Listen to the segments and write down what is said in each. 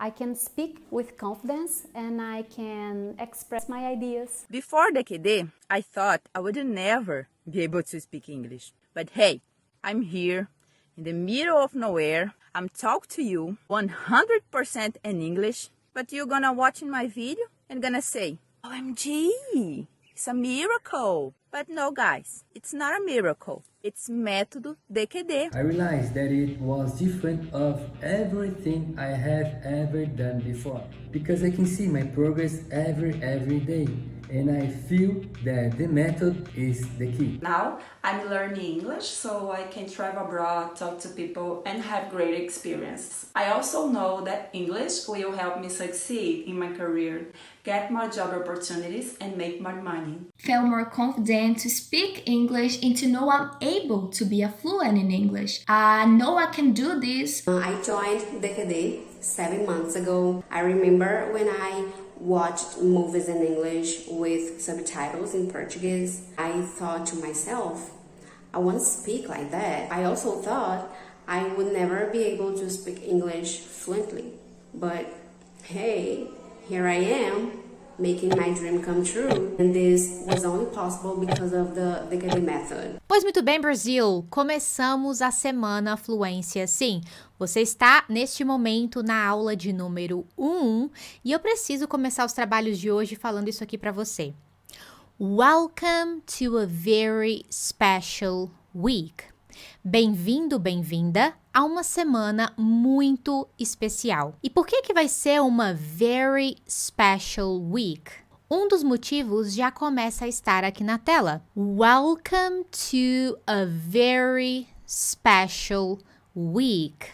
I can speak with confidence and I can express my ideas. Before DQD, I thought I would never be able to speak English. But hey, I'm here in the middle of nowhere. I'm talking to you 100% in English, but you're gonna watch my video and gonna say, OMG, it's a miracle. But no, guys, it's not a miracle. It's Método DQD. I realized that it was different of everything I have ever done before, because I can see my progress every day, and I feel that the method is the key. Now I'm learning English so I can travel abroad, talk to people, and have great experiences. I also know that English will help me succeed in my career, get more job opportunities, and make more money. Feel more confident to speak English and to know I'm able to be fluent in English. I know I can do this. I joined DQD 7 months ago. I remember when I watched movies in English with subtitles in Portuguese. I thought to myself, I want to speak like that. I also thought I would never be able to speak English fluently. But hey, here I am, making my dream come true. And this was only possible because of the DQD method. Pois muito bem, Brasil! Começamos a semana Fluência. Sim, você está neste momento na aula de número 1 e eu preciso começar os trabalhos de hoje falando isso aqui para você. Welcome to a very special week. Bem-vindo, bem-vinda a uma semana muito especial. E por que vai ser uma very special week? Um dos motivos já começa a estar aqui na tela. Welcome to a very special week.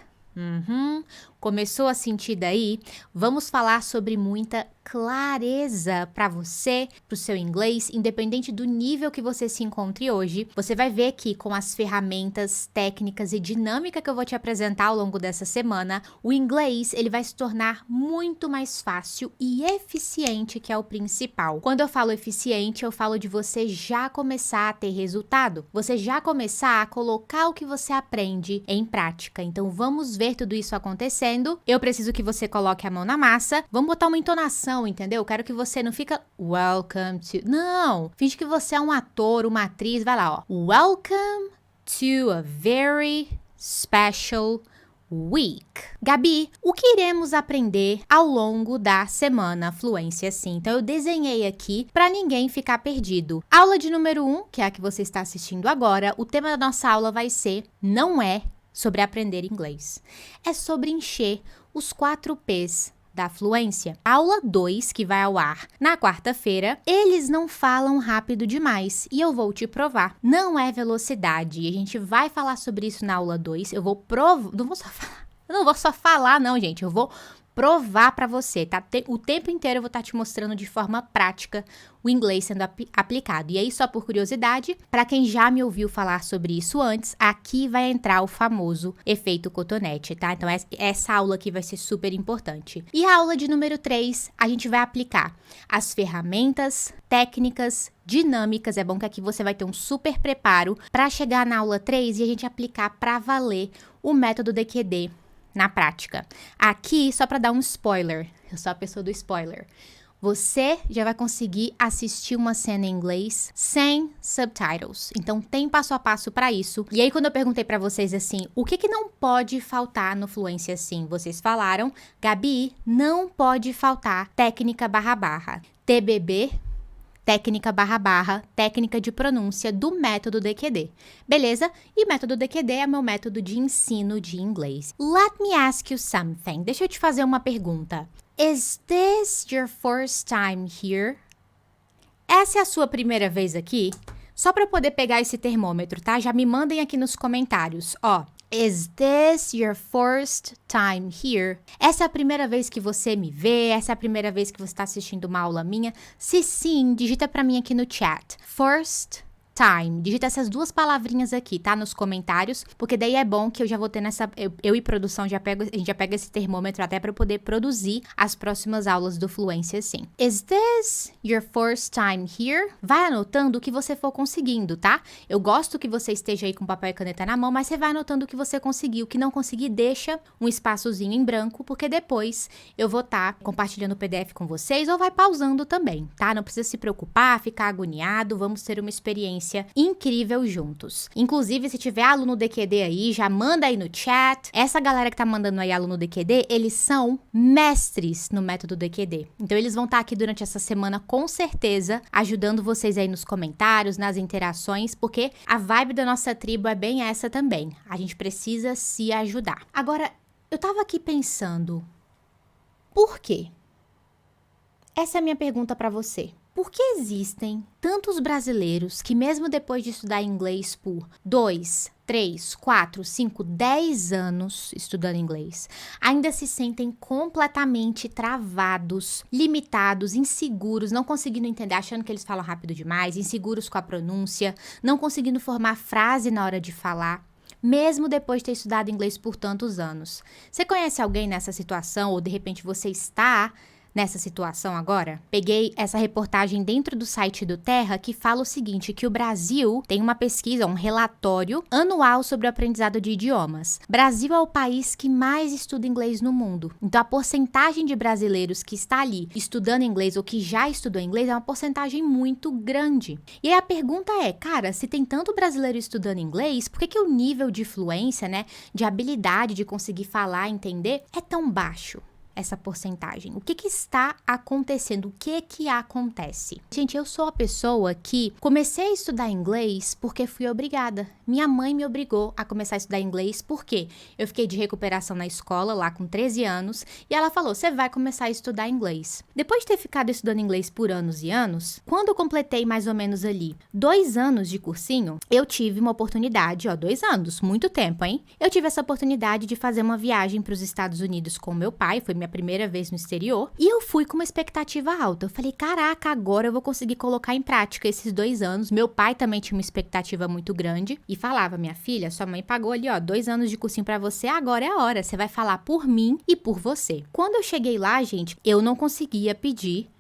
Começou a sentir daí? Vamos falar sobre muita clareza para você, para o seu inglês, independente do nível que você se encontre hoje. Você vai ver que com as ferramentas, técnicas e dinâmica que eu vou te apresentar ao longo dessa semana, o inglês ele vai se tornar muito mais fácil e eficiente, que é o principal. Quando eu falo eficiente, eu falo de você já começar a ter resultado, você já começar a colocar o que você aprende em prática. Então vamos ver tudo isso acontecendo. Eu preciso que você coloque a mão na massa. Vamos botar uma entonação, entendeu? Quero que você não fica welcome to... Não! Finge que você é um ator, uma atriz. Vai lá, ó. Welcome to a very special week. Gabi, o que iremos aprender ao longo da semana Fluência Sim? Então, eu desenhei aqui para ninguém ficar perdido. Aula de número 1, que é a que você está assistindo agora, o tema da nossa aula vai ser Não é sobre aprender inglês. É sobre encher os 4 P's da fluência. Aula 2, que vai ao ar na quarta-feira, eles não falam rápido demais e eu vou te provar. Não é velocidade. A gente vai falar sobre isso na aula 2. Eu vou provar, não vou só falar, não, gente. Eu vou provar para você, tá? O tempo inteiro eu vou estar te mostrando de forma prática o inglês sendo aplicado. E aí, só por curiosidade, para quem já me ouviu falar sobre isso antes, aqui vai entrar o famoso efeito cotonete, tá? Então, essa aula aqui vai ser super importante. E a aula de número 3, a gente vai aplicar as ferramentas, técnicas, dinâmicas. É bom que aqui você vai ter um super preparo para chegar na aula 3 e a gente aplicar para valer o método DQD na prática. Aqui, só para dar um spoiler, eu sou a pessoa do spoiler, você já vai conseguir assistir uma cena em inglês sem subtitles. Então, tem passo a passo para isso. E aí, quando eu perguntei para vocês assim, o que não pode faltar no Fluência Sim? Vocês falaram, Gabi, não pode faltar técnica //, TBB, técnica //, técnica de pronúncia do método DQD. Beleza? E método DQD é meu método de ensino de inglês. Let me ask you something. Deixa eu te fazer uma pergunta. Is this your first time here? Essa é a sua primeira vez aqui? Só para eu poder pegar esse termômetro, tá? Já me mandem aqui nos comentários, ó. Is this your first time here? Essa é a primeira vez que você me vê? Essa é a primeira vez que você está assistindo uma aula minha? Se sim, digita para mim aqui no chat. First time. Digita essas duas palavrinhas aqui, tá? Nos comentários, porque daí é bom que eu já vou ter eu e produção a gente já pega esse termômetro até para poder produzir as próximas aulas do Fluência Sim. Is this your first time here? Vai anotando o que você for conseguindo, tá? Eu gosto que você esteja aí com papel e caneta na mão, mas você vai anotando o que você conseguiu. O que não conseguir, deixa um espaçozinho em branco, porque depois eu vou estar compartilhando o PDF com vocês ou vai pausando também, tá? Não precisa se preocupar, ficar agoniado, vamos ter uma experiência incrível juntos. Inclusive, se tiver aluno DQD aí, já manda aí no chat. Essa galera que tá mandando aí aluno DQD, eles são mestres no método DQD. Então, eles vão estar aqui durante essa semana, com certeza, ajudando vocês aí nos comentários, nas interações, porque a vibe da nossa tribo é bem essa também. A gente precisa se ajudar. Agora, eu tava aqui pensando, por quê? Essa é a minha pergunta pra você. Por que existem tantos brasileiros que, mesmo depois de estudar inglês por 2, 3, 4, 5, 10 anos estudando inglês, ainda se sentem completamente travados, limitados, inseguros, não conseguindo entender, achando que eles falam rápido demais, inseguros com a pronúncia, não conseguindo formar frase na hora de falar? Mesmo depois de ter estudado inglês por tantos anos. Você conhece alguém nessa situação ou de repente você está nessa situação agora? Peguei essa reportagem dentro do site do Terra que fala o seguinte, que o Brasil tem uma pesquisa, um relatório anual sobre o aprendizado de idiomas. Brasil é o país que mais estuda inglês no mundo. Então a porcentagem de brasileiros que está ali estudando inglês ou que já estudou inglês é uma porcentagem muito grande. E aí a pergunta é, cara, se tem tanto brasileiro estudando inglês, por que o nível de fluência, né, de habilidade de conseguir falar, entender, é tão baixo? Essa porcentagem. O que está acontecendo? O que acontece? Gente, eu sou a pessoa que comecei a estudar inglês porque fui obrigada. Minha mãe me obrigou a começar a estudar inglês porque eu fiquei de recuperação na escola lá com 13 anos e ela falou, você vai começar a estudar inglês. Depois de ter ficado estudando inglês por anos e anos, quando eu completei mais ou menos ali 2 anos de cursinho, eu tive uma oportunidade, 2 anos, muito tempo, hein? Eu tive essa oportunidade de fazer uma viagem para os Estados Unidos com meu pai, foi minha primeira vez no exterior, e eu fui com uma expectativa alta. Eu falei, caraca, agora eu vou conseguir colocar em prática esses 2 anos. Meu pai também tinha uma expectativa muito grande e falava, minha filha, sua mãe pagou ali, 2 anos de cursinho pra você, agora é a hora, você vai falar por mim e por você. Quando eu cheguei lá, gente, eu não conseguia pedir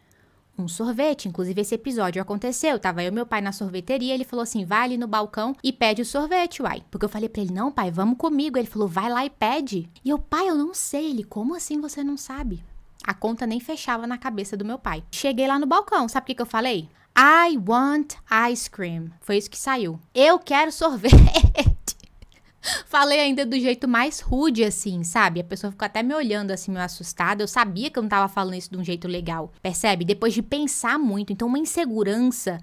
um sorvete, inclusive esse episódio aconteceu, tava eu e meu pai na sorveteria, ele falou assim, vai ali no balcão e pede o sorvete, uai. Porque eu falei pra ele, não pai, vamos comigo, ele falou, vai lá e pede. E eu, pai, eu não sei, ele, como assim você não sabe? A conta nem fechava na cabeça do meu pai. Cheguei lá no balcão, sabe o que eu falei? I want ice cream. Foi isso que saiu. Eu quero sorvete. Falei ainda do jeito mais rude, assim, sabe? A pessoa ficou até me olhando, assim, meio assustada. Eu sabia que eu não tava falando isso de um jeito legal, percebe? Depois de pensar muito. Então, uma insegurança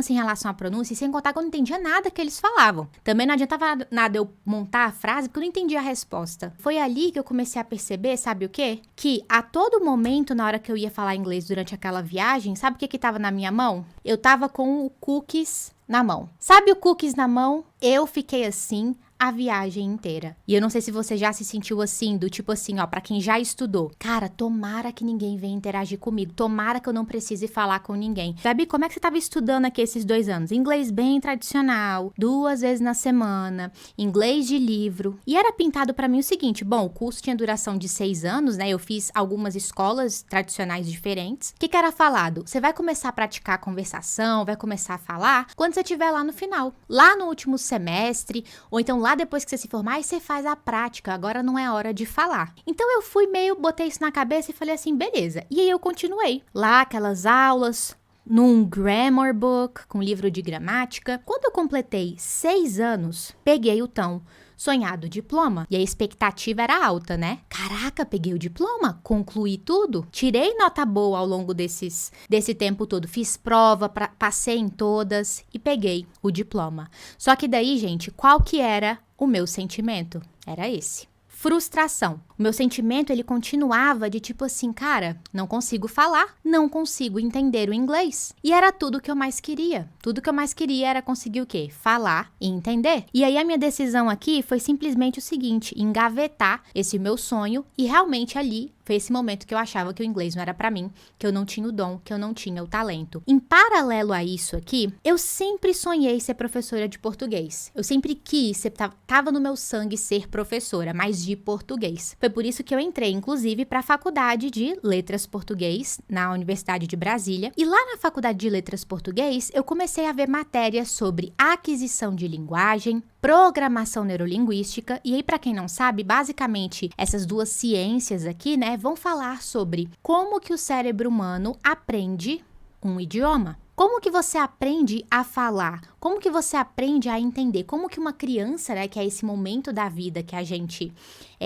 em relação à pronúncia, e sem contar que eu não entendia nada que eles falavam. Também não adiantava nada eu montar a frase, porque eu não entendia a resposta. Foi ali que eu comecei a perceber, sabe o quê? Que a todo momento, na hora que eu ia falar inglês durante aquela viagem, sabe o que tava na minha mão? Eu tava com o cookies na mão. Sabe o cookies na mão? Eu fiquei assim a viagem inteira. E eu não sei se você já se sentiu assim, do tipo assim, pra quem já estudou. Cara, tomara que ninguém venha interagir comigo. Tomara que eu não precise falar com ninguém. Sabe, como é que você tava estudando aqui esses 2 anos? Inglês bem tradicional, 2 vezes na semana, inglês de livro. E era pintado pra mim o seguinte, bom, o curso tinha duração de 6 anos, né? Eu fiz algumas escolas tradicionais diferentes. O que era falado? Você vai começar a praticar a conversação, vai começar a falar quando você estiver lá no final. Lá no último semestre, ou então lá depois que você se formar, aí você faz a prática, agora não é a hora de falar. Então eu fui botei isso na cabeça e falei assim, beleza. E aí eu continuei. Lá, aquelas aulas, num grammar book, com livro de gramática. Quando eu completei 6 anos, peguei o tão sonhado diploma. E a expectativa era alta, né? Caraca, peguei o diploma, concluí tudo, tirei nota boa ao longo desse tempo todo, fiz prova, passei em todas e peguei o diploma. Só que daí, gente, qual que era o meu sentimento? Era esse. Frustração. O meu sentimento, ele continuava de tipo assim, cara, não consigo falar, não consigo entender o inglês. E era tudo que eu mais queria. Tudo que eu mais queria era conseguir o quê? Falar e entender. E aí a minha decisão aqui foi simplesmente o seguinte, engavetar esse meu sonho e realmente ali foi esse momento que eu achava que o inglês não era pra mim, que eu não tinha o dom, que eu não tinha o talento. Em paralelo a isso aqui, eu sempre sonhei ser professora de português. Eu sempre quis, tava no meu sangue ser professora, mas de português. Foi por isso que eu entrei, inclusive, para a faculdade de Letras Português, na Universidade de Brasília. E lá na faculdade de Letras Português, eu comecei a ver matérias sobre aquisição de linguagem, programação neurolinguística, e aí, para quem não sabe, basicamente, essas duas ciências aqui, né, vão falar sobre como que o cérebro humano aprende um idioma. Como que você aprende a falar? Como que você aprende a entender? Como que uma criança, né, que é esse momento da vida que a gente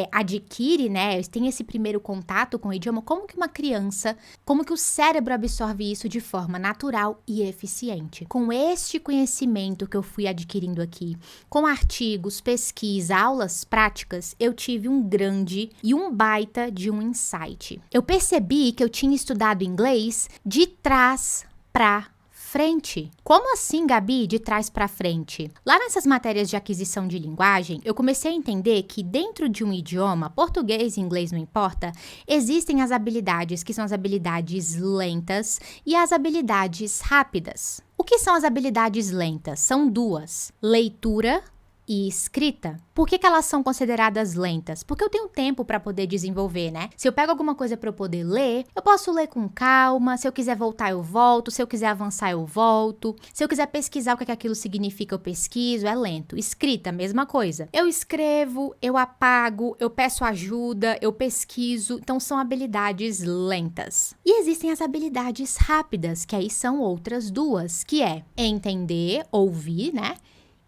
adquire, né, tem esse primeiro contato com o idioma, como que uma criança, como que o cérebro absorve isso de forma natural e eficiente? Com este conhecimento que eu fui adquirindo aqui, com artigos, pesquisa, aulas práticas, eu tive um grande e um baita de um insight. Eu percebi que eu tinha estudado inglês de trás para frente. Como assim, Gabi, de trás para frente? Lá nessas matérias de aquisição de linguagem, eu comecei a entender que dentro de um idioma, português e inglês não importa, existem as habilidades que são as habilidades lentas e as habilidades rápidas. O que são as habilidades lentas? São duas: leitura e escrita. Por que elas são consideradas lentas? Porque eu tenho tempo para poder desenvolver, né? Se eu pego alguma coisa para eu poder ler, eu posso ler com calma. Se eu quiser voltar, eu volto. Se eu quiser avançar, eu volto. Se eu quiser pesquisar o que aquilo significa, eu pesquiso. É lento. Escrita, mesma coisa. Eu escrevo, eu apago, eu peço ajuda, eu pesquiso. Então, são habilidades lentas. E existem as habilidades rápidas, que aí são outras duas, que é entender, ouvir, né?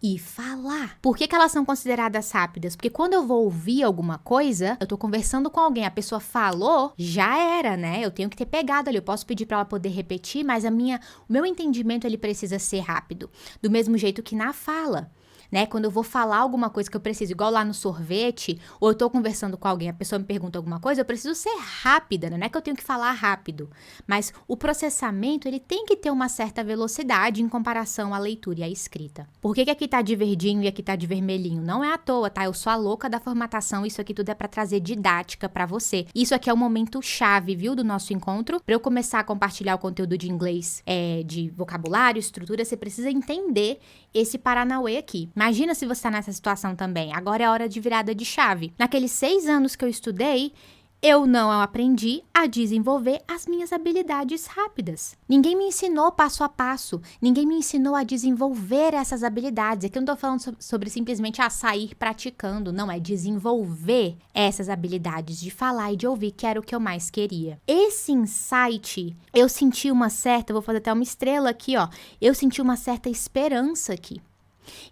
E falar. Por que elas são consideradas rápidas? Porque quando eu vou ouvir alguma coisa, eu tô conversando com alguém, a pessoa falou, já era, né? Eu tenho que ter pegado ali, eu posso pedir pra ela poder repetir, mas o meu entendimento, ele precisa ser rápido. Do mesmo jeito que na fala, né? Quando eu vou falar alguma coisa que eu preciso, igual lá no sorvete, ou eu tô conversando com alguém, a pessoa me pergunta alguma coisa, eu preciso ser rápida, né? Não é que eu tenho que falar rápido, mas o processamento, ele tem que ter uma certa velocidade em comparação à leitura e à escrita. Por que aqui tá de verdinho e aqui tá de vermelhinho? Não é à toa, tá? Eu sou a louca da formatação, isso aqui tudo é pra trazer didática pra você. Isso aqui é o momento chave, viu, do nosso encontro. Pra eu começar a compartilhar o conteúdo de inglês, de vocabulário, estrutura, você precisa entender esse Paranauê aqui. Imagina se você está nessa situação também. Agora é a hora de virada de chave. Naqueles 6 anos que eu estudei, eu não aprendi a desenvolver as minhas habilidades rápidas. Ninguém me ensinou passo a passo. Ninguém me ensinou a desenvolver essas habilidades. Aqui eu não estou falando sobre simplesmente sair praticando. Não, é desenvolver essas habilidades de falar e de ouvir, que era o que eu mais queria. Esse insight, eu senti uma certa, vou fazer até uma estrela aqui, ó. Eu senti uma certa esperança aqui.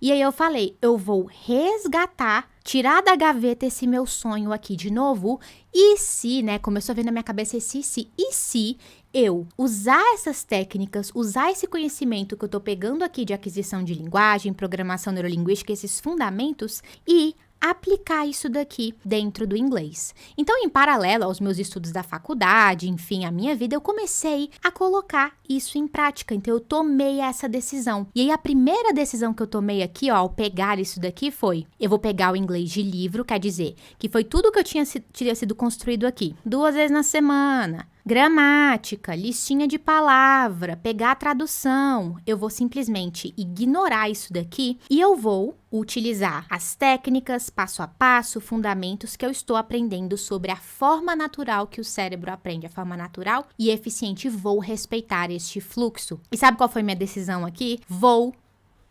E aí eu falei, eu vou resgatar, tirar da gaveta esse meu sonho aqui de novo, e se, né, começou a vir na minha cabeça esse e se eu usar essas técnicas, usar esse conhecimento que eu tô pegando aqui de aquisição de linguagem, programação neurolinguística, esses fundamentos, e aplicar isso daqui dentro do inglês. Então, em paralelo aos meus estudos da faculdade, enfim, a minha vida, eu comecei a colocar isso em prática. Então, eu tomei essa decisão. E aí, a primeira decisão que eu tomei aqui, ó, ao pegar isso daqui foi, eu vou pegar o inglês de livro, quer dizer, que foi tudo que eu tinha sido construído aqui. 2 vezes na semana. Gramática, listinha de palavra, pegar a tradução. Eu vou simplesmente ignorar isso daqui e eu vou utilizar as técnicas, passo a passo, fundamentos que eu estou aprendendo sobre a forma natural que o cérebro aprende, a forma natural e eficiente. Vou respeitar este fluxo. E sabe qual foi minha decisão aqui? Vou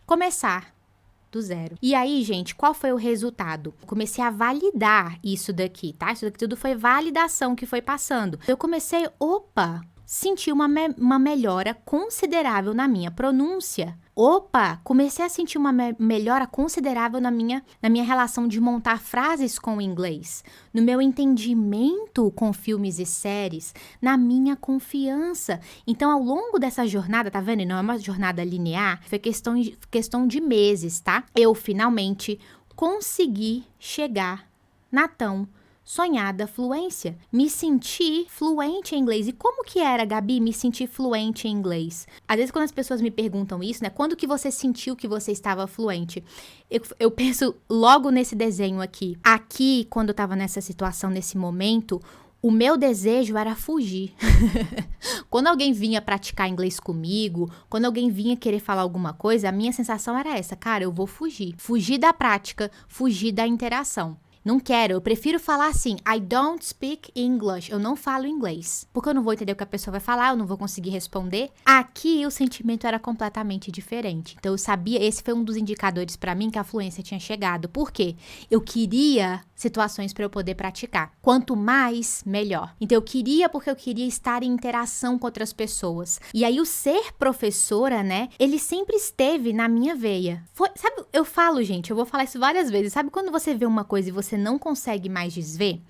começar do zero. E aí, gente, qual foi o resultado? Comecei a validar isso daqui, tá? Isso daqui tudo foi validação que foi passando. Eu comecei, senti uma melhora considerável na minha pronúncia. Comecei a sentir uma melhora considerável na minha relação de montar frases com o inglês, no meu entendimento com filmes e séries, na minha confiança. Então, ao longo dessa jornada, tá vendo? Não é uma jornada linear, foi questão de meses, tá? Eu finalmente consegui chegar na tão sonhada fluência. Me sentir fluente em inglês. E como que era, Gabi, me sentir fluente em inglês? Às vezes quando as pessoas me perguntam isso, né? Quando que você sentiu que você estava fluente? Eu penso logo nesse desenho aqui. Aqui, quando eu tava nessa situação, nesse momento, o meu desejo era fugir. Quando alguém vinha praticar inglês comigo, quando alguém vinha querer falar alguma coisa, a minha sensação era essa, cara, eu vou fugir. Fugir da prática, fugir da interação. Não quero, eu prefiro falar assim, I don't speak English, eu não falo inglês. Porque eu não vou entender o que a pessoa vai falar, eu não vou conseguir responder. Aqui o sentimento era completamente diferente. Então eu sabia, esse foi um dos indicadores pra mim que a fluência tinha chegado. Por quê? Eu queria situações para eu poder praticar. Quanto mais, melhor. Então eu queria porque eu queria estar em interação com outras pessoas. E aí o ser professora, né, ele sempre esteve na minha veia. Sabe, eu falo, gente, eu vou falar isso várias vezes. Sabe quando você vê uma coisa e você não consegue mais desver?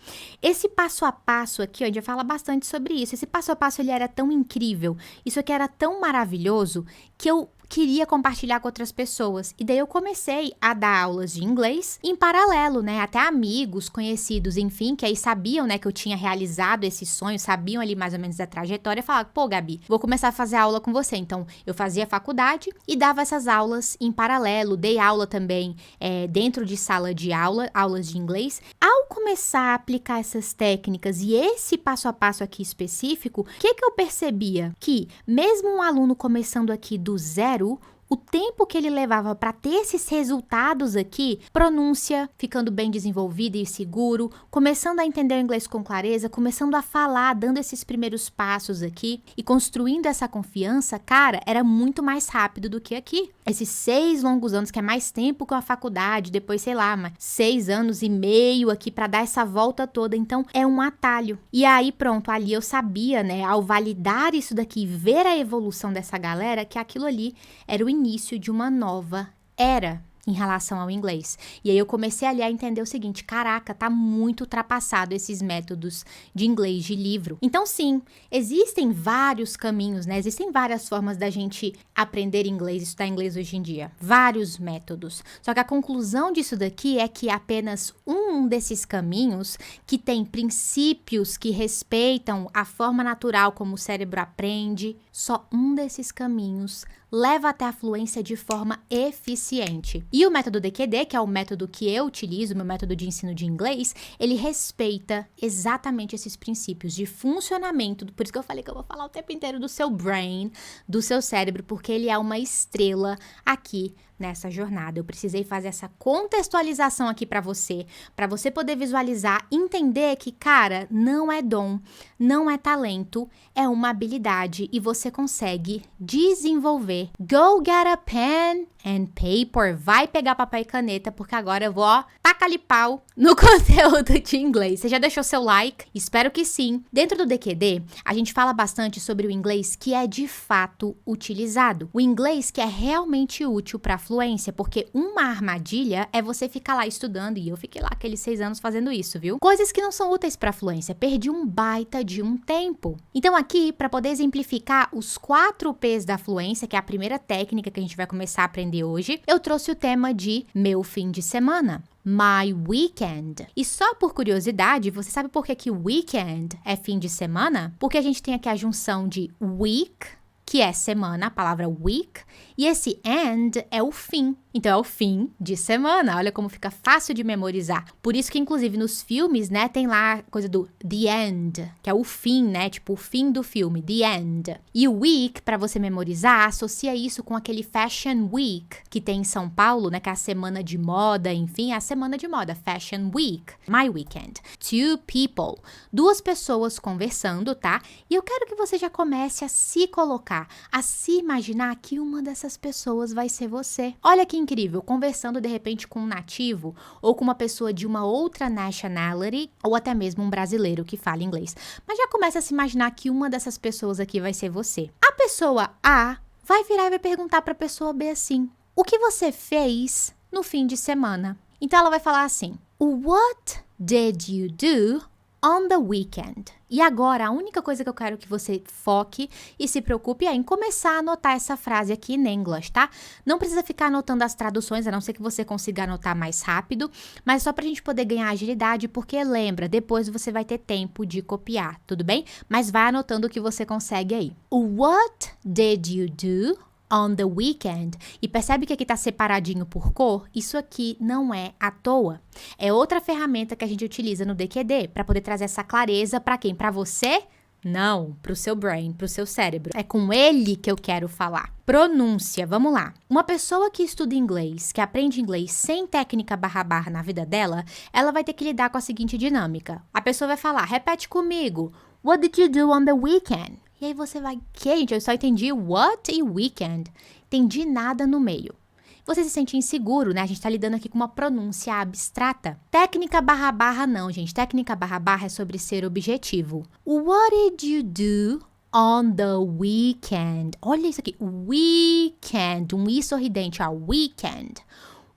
Esse passo a passo aqui, a gente fala bastante sobre isso. Esse passo a passo, ele era tão incrível. Isso aqui era tão maravilhoso que eu queria compartilhar com outras pessoas. E daí eu comecei a dar aulas de inglês em paralelo, né? Até amigos, conhecidos, enfim, que aí sabiam, né, que eu tinha realizado esse sonho, sabiam ali mais ou menos da trajetória, e falavam, pô, Gabi, vou começar a fazer aula com você. Então, eu fazia faculdade e dava essas aulas em paralelo, dei aula também dentro de sala de aula, aulas de inglês. Ao começar a aplicar essas técnicas e esse passo a passo aqui específico, o que eu percebia? Que mesmo um aluno começando aqui do zero, o tempo que ele levava para ter esses resultados aqui, pronúncia ficando bem desenvolvida e seguro, começando a entender o inglês com clareza, começando a falar, dando esses primeiros passos aqui e construindo essa confiança, cara, era muito mais rápido do que aqui. Esses 6 longos anos, que é mais tempo que a faculdade, depois, sei lá, mas 6 anos e meio aqui para dar essa volta toda, então é um atalho. E aí pronto, ali eu sabia, né, ao validar isso daqui, ver a evolução dessa galera, que aquilo ali era o início de uma nova era em relação ao inglês. E aí eu comecei ali a entender o seguinte, caraca, tá muito ultrapassado esses métodos de inglês de livro. Então sim, existem vários caminhos, né? Existem várias formas da gente aprender inglês, estudar inglês hoje em dia. Vários métodos. Só que a conclusão disso daqui é que apenas um desses caminhos, que tem princípios que respeitam a forma natural como o cérebro aprende, só um desses caminhos leva até a fluência de forma eficiente. E o método DQD, que é o método que eu utilizo, meu método de ensino de inglês, ele respeita exatamente esses princípios de funcionamento. Por isso que eu falei que eu vou falar o tempo inteiro do seu brain, do seu cérebro, porque ele é uma estrela aqui nessa jornada. Eu precisei fazer essa contextualização aqui para você poder visualizar, entender que, cara, não é dom, não é talento, é uma habilidade e você consegue desenvolver. Go get a pen and paper. Vai pegar papel e caneta, porque agora eu vou, tacar-lhe pau no conteúdo de inglês. Você já deixou seu like? Espero que sim. Dentro do DQD, a gente fala bastante sobre o inglês que é de fato utilizado. O inglês que é realmente útil para fluência, porque uma armadilha é você ficar lá estudando, e eu fiquei lá aqueles 6 anos fazendo isso, viu? Coisas que não são úteis para fluência, perdi um baita de um tempo. Então aqui, para poder exemplificar os 4 P's da fluência, que é a primeira técnica que a gente vai começar a aprender hoje, eu trouxe o tema de meu fim de semana. My weekend. E só por curiosidade, você sabe por que weekend é fim de semana? Porque a gente tem aqui a junção de week, que é semana, a palavra week, e esse end é o fim. Então, é o fim de semana. Olha como fica fácil de memorizar. Por isso que, inclusive, nos filmes, né, tem lá a coisa do the end, que é o fim, né, tipo o fim do filme, the end. E o week, para você memorizar, associa isso com aquele Fashion Week, que tem em São Paulo, né, que é a semana de moda, enfim, a semana de moda, Fashion Week. My weekend. 2 people. 2 pessoas conversando, tá? E eu quero que você já comece a se colocar, a se imaginar que uma dessas pessoas vai ser você. Olha que incrível, conversando de repente com um nativo ou com uma pessoa de uma outra nationality ou até mesmo um brasileiro que fala inglês. Mas já começa a se imaginar que uma dessas pessoas aqui vai ser você. A pessoa A vai virar e vai perguntar para a pessoa B assim: o que você fez no fim de semana? Então ela vai falar assim: What did you do on the weekend. E agora, a única coisa que eu quero que você foque e se preocupe é em começar a anotar essa frase aqui em English, tá? Não precisa ficar anotando as traduções, a não ser que você consiga anotar mais rápido, mas só pra gente poder ganhar agilidade, porque lembra, depois você vai ter tempo de copiar, tudo bem? Mas vai anotando o que você consegue aí. What did you do on the weekend? E percebe que aqui tá separadinho por cor? Isso aqui não é à toa. É outra ferramenta que a gente utiliza no DQD para poder trazer essa clareza para quem? Para você? Não, para o seu brain, para o seu cérebro. É com ele que eu quero falar. Pronúncia, vamos lá. Uma pessoa que estuda inglês, que aprende inglês sem técnica barra na vida dela, ela vai ter que lidar com a seguinte dinâmica. A pessoa vai falar, repete comigo. What did you do on the weekend? E aí você vai, que, gente? Eu só entendi what e weekend. Entendi nada no meio. Você se sente inseguro, né? A gente tá lidando aqui com uma pronúncia abstrata. Técnica barra não, gente. Técnica barra é sobre ser objetivo. What did you do on the weekend? Olha isso aqui. Weekend. Um i sorridente, ó. Weekend.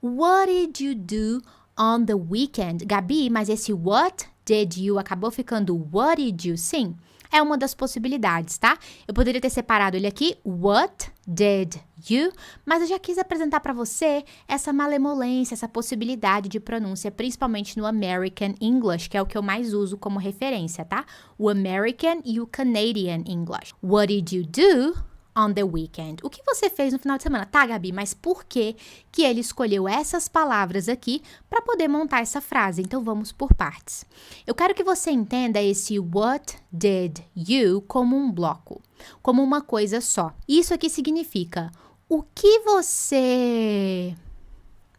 What did you do on the weekend? Gabi, mas esse what did you acabou ficando what did you? Sim. É uma das possibilidades, tá? Eu poderia ter separado ele aqui, what did you, mas eu já quis apresentar para você essa malemolência, essa possibilidade de pronúncia, principalmente no American English, que é o que eu mais uso como referência, tá? O American e o Canadian English. What did you do on the weekend? O que você fez no final de semana? Tá, Gabi, mas por que ele escolheu essas palavras aqui para poder montar essa frase? Então, vamos por partes. Eu quero que você entenda esse what did you como um bloco, como uma coisa só. Isso aqui significa o que você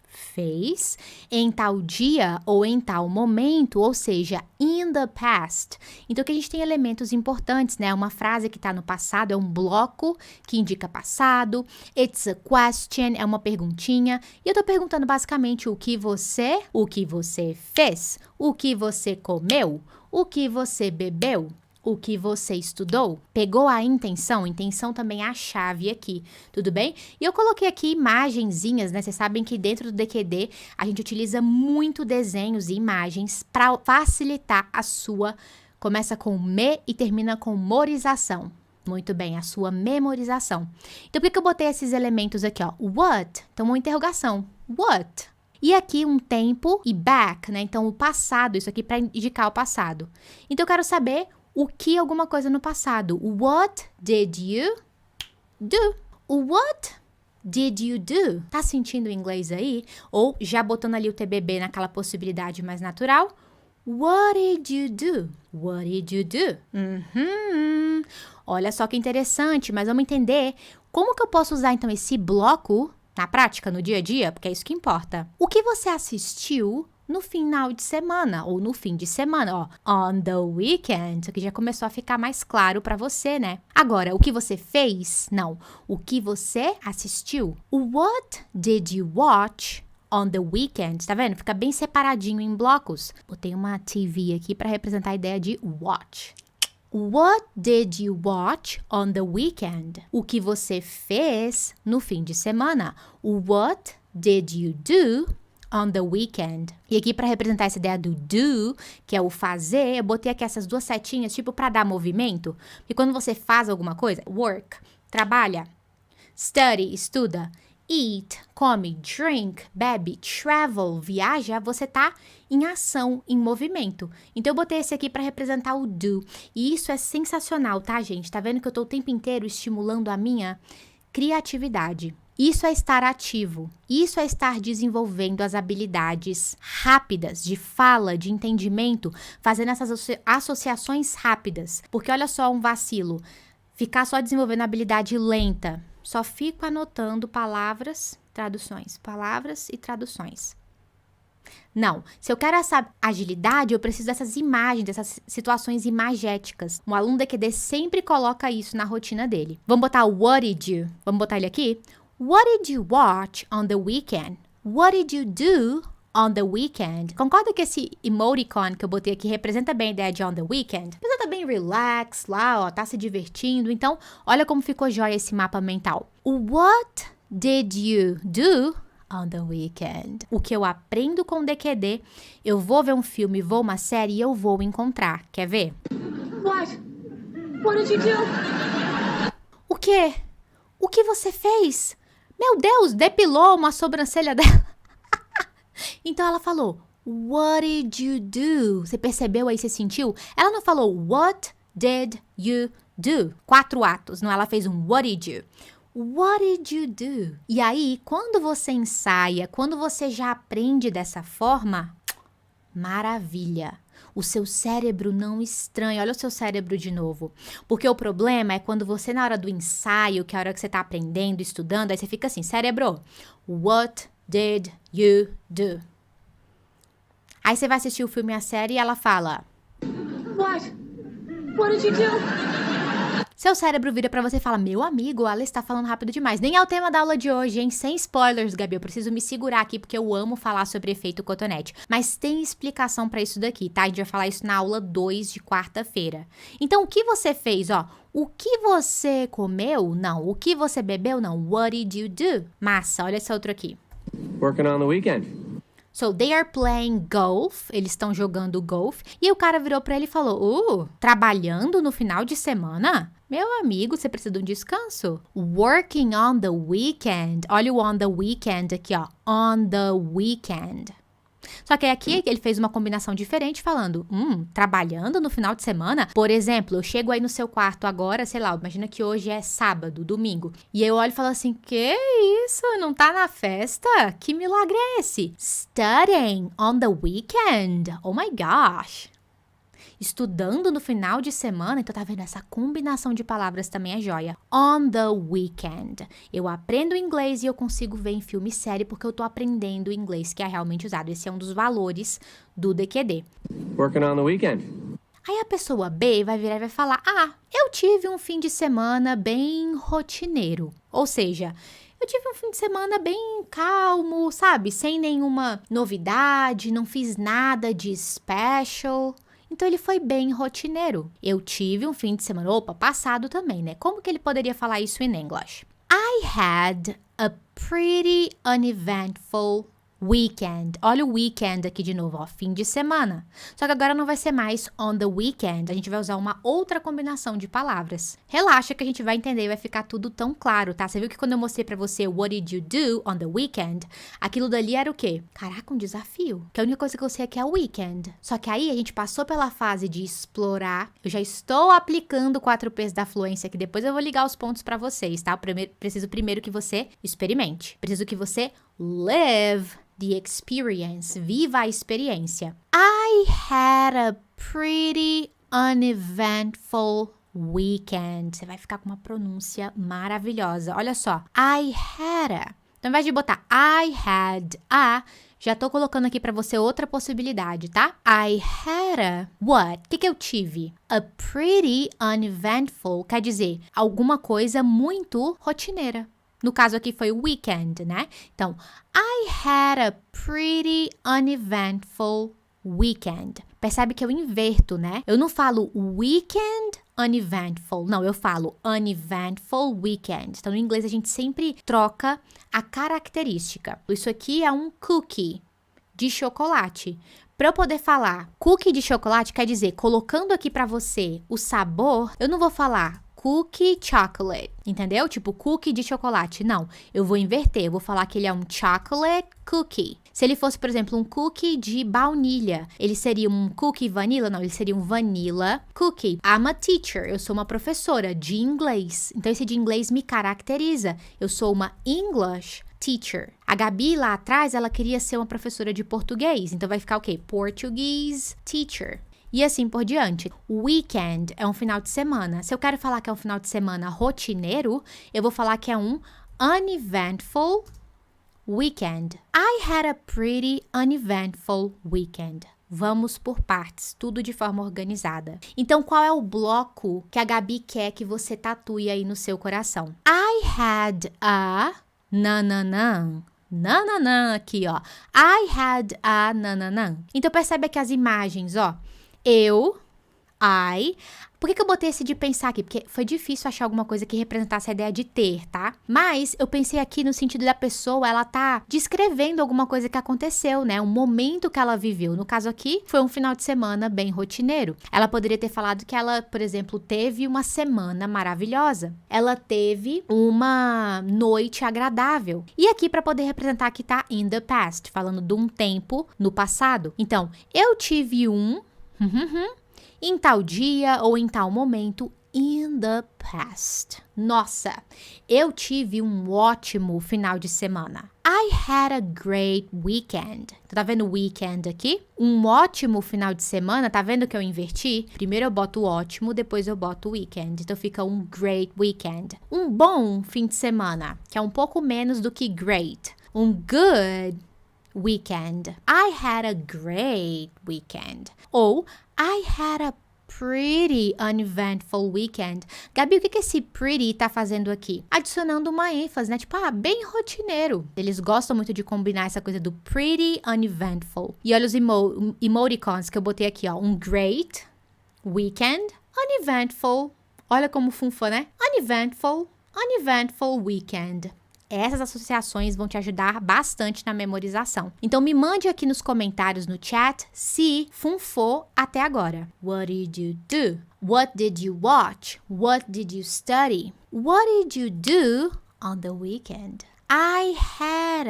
fez em tal dia ou em tal momento, ou seja, in the past. Então, aqui a gente tem elementos importantes, né? Uma frase que está no passado é um bloco que indica passado. It's a question, é uma perguntinha. E eu tô perguntando basicamente o que você fez, o que você comeu, o que você bebeu, o que você estudou. Pegou a intenção? Intenção também é a chave aqui, tudo bem? E eu coloquei aqui imagenzinhas, né? Vocês sabem que dentro do DQD a gente utiliza muito desenhos e imagens para facilitar a sua... Começa com me e termina com memorização. Muito bem, a sua memorização. Então, por que eu botei esses elementos aqui, ó? What? Então, uma interrogação. What? E aqui um tempo e back, né? Então, o passado, isso aqui para indicar o passado. Então, eu quero saber o que alguma coisa no passado. What did you do? What did you do? Tá sentindo o inglês aí? Ou já botando ali o TBB naquela possibilidade mais natural? What did you do? What did you do? Olha só que interessante, mas vamos entender como que eu posso usar então esse bloco na prática, no dia a dia, porque é isso que importa. O que você assistiu no final de semana, ou no fim de semana, ó. On the weekend. Isso aqui já começou a ficar mais claro pra você, né? Agora, o que você fez? Não. O que você assistiu? What did you watch on the weekend? Tá vendo? Fica bem separadinho em blocos. Botei uma TV aqui pra representar a ideia de watch. What did you watch on the weekend? O que você fez no fim de semana? What did you do on the weekend? E aqui para representar essa ideia do do, que é o fazer, eu botei aqui essas duas setinhas, tipo para dar movimento. Porque quando você faz alguma coisa, work, trabalha, study, estuda, eat, come, drink, bebe, travel, viaja, você tá em ação, em movimento. Então, eu botei esse aqui para representar o do. E isso é sensacional, tá, gente? Tá vendo que eu tô o tempo inteiro estimulando a minha criatividade. Isso é estar ativo. Isso é estar desenvolvendo as habilidades rápidas de fala, de entendimento, fazendo essas associações rápidas. Porque olha só um vacilo. Ficar só desenvolvendo habilidade lenta. Só fico anotando palavras, traduções. Palavras e traduções. Não, se eu quero essa agilidade, eu preciso dessas imagens, dessas situações imagéticas. Um aluno DQD sempre coloca isso na rotina dele. Vamos botar o what did you? Vamos botar ele aqui? What did you watch on the weekend? What did you do on the weekend? Concorda que esse emoticon que eu botei aqui representa bem a ideia de on the weekend? Você tá bem relax lá, ó, tá se divertindo. Então, olha como ficou jóia esse mapa mental. What did you do on the weekend. O que eu aprendo com DQD, eu vou ver um filme, vou uma série e eu vou encontrar. Quer ver? What? What did you do? O quê? O que você fez? Meu Deus, depilou uma sobrancelha dela. Então ela falou, what did you do? Você percebeu aí, você sentiu? Ela não falou, what did you do? 4 atos, não, ela fez um what did you? What did you do? E aí, quando você ensaia, quando você já aprende dessa forma, maravilha. O seu cérebro não estranha. Olha o seu cérebro de novo. Porque o problema é quando você, na hora do ensaio, que é a hora que você tá aprendendo, estudando, aí você fica assim, cérebro, what did you do? Aí você vai assistir o filme e a série e ela fala, What? What did you do? seu cérebro vira pra você e fala, meu amigo, ela está falando rápido demais. Nem é o tema da aula de hoje, hein? Sem spoilers, Gabi. Eu preciso me segurar aqui porque eu amo falar sobre efeito cotonete. Mas tem explicação pra isso daqui, tá? A gente vai falar isso na aula 2 de quarta-feira. Então, o que você fez, ó? O que você comeu? Não. O que você bebeu? Não. What did you do? Massa, olha esse outro aqui. Working on the weekend. So, they are playing golf. Eles estão jogando golf. E o cara virou pra ele e falou, trabalhando no final de semana? Meu amigo, você precisa de um descanso. Working on the weekend. Olha o on the weekend aqui, ó. On the weekend. Só que aqui ele fez uma combinação diferente falando, trabalhando no final de semana? Por exemplo, eu chego aí no seu quarto agora, sei lá, imagina que hoje é sábado, domingo. E eu olho e falo assim, que isso? Não tá na festa? Que milagre é esse? Studying on the weekend. Oh my gosh. Estudando no final de semana, então tá vendo? Essa combinação de palavras também é joia. On the weekend. Eu aprendo inglês e eu consigo ver em filme e série porque eu tô aprendendo inglês que é realmente usado. Esse é um dos valores do DQD. Working on the weekend. Aí a pessoa B vai virar e vai falar, eu tive um fim de semana bem rotineiro. Ou seja, eu tive um fim de semana bem calmo, sabe? Sem nenhuma novidade, não fiz nada de special. Então, ele foi bem rotineiro. Eu tive um fim de semana, passado também, né? Como que ele poderia falar isso em English? I had a pretty uneventful weekend. Olha o weekend aqui de novo, ó, fim de semana. Só que agora não vai ser mais on the weekend, a gente vai usar uma outra combinação de palavras. Relaxa que a gente vai entender e vai ficar tudo tão claro, tá? Você viu que quando eu mostrei pra você what did you do on the weekend, aquilo dali era o quê? Caraca, um desafio. Que a única coisa que eu sei aqui é weekend. Só que aí a gente passou pela fase de explorar. Eu já estou aplicando 4 P's da fluência, que depois eu vou ligar os pontos pra vocês, tá? Preciso primeiro que você experimente. Preciso que você live the experience. Viva a experiência. I had a pretty uneventful weekend. Você vai ficar com uma pronúncia maravilhosa. Olha só. I had a. Então, ao invés de botar I had a, já tô colocando aqui pra você outra possibilidade, tá? I had a what? O que eu tive? A pretty uneventful quer dizer alguma coisa muito rotineira. No caso aqui foi weekend, né? Então, I had a pretty uneventful weekend. Percebe que eu inverto, né? Eu não falo weekend uneventful. Não, eu falo uneventful weekend. Então, no inglês, a gente sempre troca a característica. Isso aqui é um cookie de chocolate. Para eu poder falar cookie de chocolate, quer dizer, colocando aqui para você o sabor, eu não vou falar cookie chocolate, entendeu? Tipo, cookie de chocolate. Não, eu vou inverter. Eu vou falar que ele é um chocolate cookie. Se ele fosse, por exemplo, um cookie de baunilha, ele seria um cookie vanilla? Não, ele seria um vanilla cookie. I'm a teacher. Eu sou uma professora de inglês. Então, esse de inglês me caracteriza. Eu sou uma English teacher. A Gabi, lá atrás, ela queria ser uma professora de português. Então, vai ficar o quê? Portuguese teacher. E assim por diante. Weekend é um final de semana. Se eu quero falar que é um final de semana rotineiro, eu vou falar que é um uneventful weekend. I had a pretty uneventful weekend. Vamos por partes, tudo de forma organizada. Então, qual é o bloco que a Gabi quer que você tatue aí no seu coração? I had a nananã. Nananã aqui, ó. I had a nananã. Então, percebe aqui as imagens, ó. Eu, I. Por que eu botei esse de pensar aqui? Porque foi difícil achar alguma coisa que representasse a ideia de ter, tá? Mas eu pensei aqui no sentido da pessoa, ela tá descrevendo alguma coisa que aconteceu, né? Um momento que ela viveu. No caso aqui, foi um final de semana bem rotineiro. Ela poderia ter falado que ela, por exemplo, teve uma semana maravilhosa. Ela teve uma noite agradável. E aqui, para poder representar, aqui tá in the past, falando de um tempo no passado. Então, eu tive um em tal dia ou em tal momento in the past. Nossa, eu tive um ótimo final de semana. I had a great weekend. Tá vendo o weekend aqui? Um ótimo final de semana, tá vendo que eu inverti? Primeiro eu boto o ótimo, depois eu boto o weekend. Então fica um great weekend. Um bom fim de semana, que é um pouco menos do que great. Um good weekend. I had a great weekend. Ou I had a pretty uneventful weekend. Gabi, o que esse pretty tá fazendo aqui? Adicionando uma ênfase, né? Tipo, bem rotineiro. Eles gostam muito de combinar essa coisa do pretty uneventful. E olha os emoticons que eu botei aqui, ó. Um great weekend, uneventful. Olha como funfa, né? Uneventful weekend. Essas associações vão te ajudar bastante na memorização. Então, me mande aqui nos comentários no chat se funfou até agora. What did you do? What did you watch? What did you study? What did you do on the weekend? I had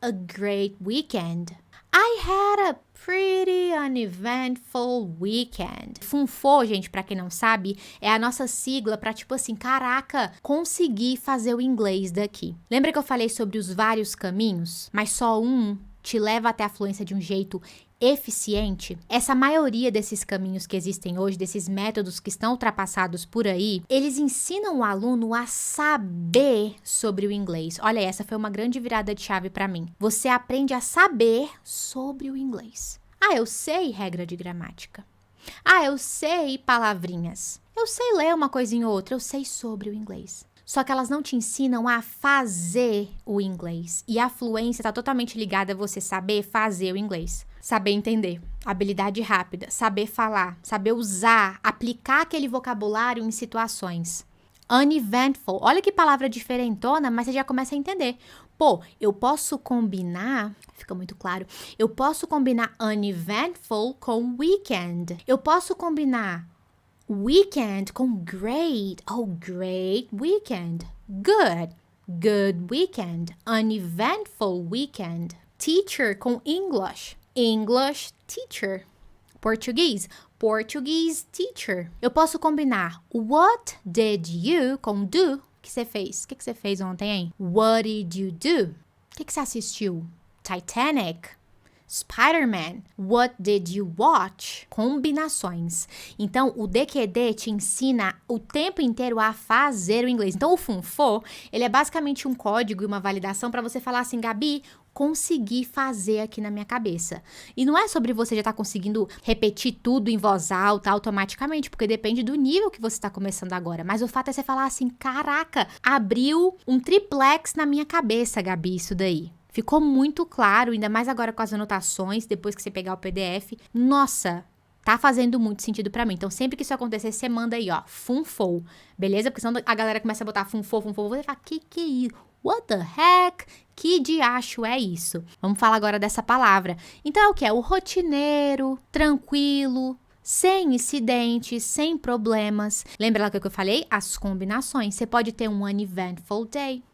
a great weekend. I had a pretty uneventful weekend. Funfo, gente, pra quem não sabe, é a nossa sigla pra tipo assim, caraca, consegui fazer o inglês daqui. Lembra que eu falei sobre os vários caminhos? Mas só um te leva até a fluência de um jeito eficiente? Essa maioria desses caminhos que existem hoje, desses métodos que estão ultrapassados por aí, eles ensinam o aluno a saber sobre o inglês. Olha, essa foi uma grande virada de chave para mim. Você aprende a saber sobre o inglês. Eu sei regra de gramática. Eu sei palavrinhas. Eu sei ler uma coisinha ou outra. Eu sei sobre o inglês. Só que elas não te ensinam a fazer o inglês. E a fluência está totalmente ligada a você saber fazer o inglês. Saber entender, habilidade rápida, saber falar, saber usar, aplicar aquele vocabulário em situações. Uneventful, olha que palavra diferentona, mas você já começa a entender. Pô, eu posso combinar, fica muito claro, eu posso combinar uneventful com weekend. Eu posso combinar weekend com great. Oh, great weekend. Good weekend. Uneventful weekend. Teacher com English. English teacher. Português teacher. Eu posso combinar what did you com do. O que você fez? O que você fez ontem, hein? What did you do? O que você assistiu? Titanic. Spider-Man. What did you watch? Combinações. Então, o DQD te ensina o tempo inteiro a fazer o inglês. Então, o funfo, ele é basicamente um código e uma validação para você falar assim, Gabi, consegui fazer aqui na minha cabeça. E não é sobre você já estar conseguindo repetir tudo em voz alta automaticamente, porque depende do nível que você está começando agora. Mas o fato é você falar assim, caraca, abriu um triplex na minha cabeça, Gabi, isso daí. Ficou muito claro, ainda mais agora com as anotações, depois que você pegar o PDF. Nossa, tá fazendo muito sentido pra mim. Então, sempre que isso acontecer, você manda aí, ó, funfou, beleza? Porque senão a galera começa a botar funfou, você fala, que é isso? What the heck? Que diacho é isso? Vamos falar agora dessa palavra. Então, é o que? É o rotineiro, tranquilo, sem incidentes, sem problemas. Lembra lá que eu falei? As combinações. Você pode ter um uneventful day,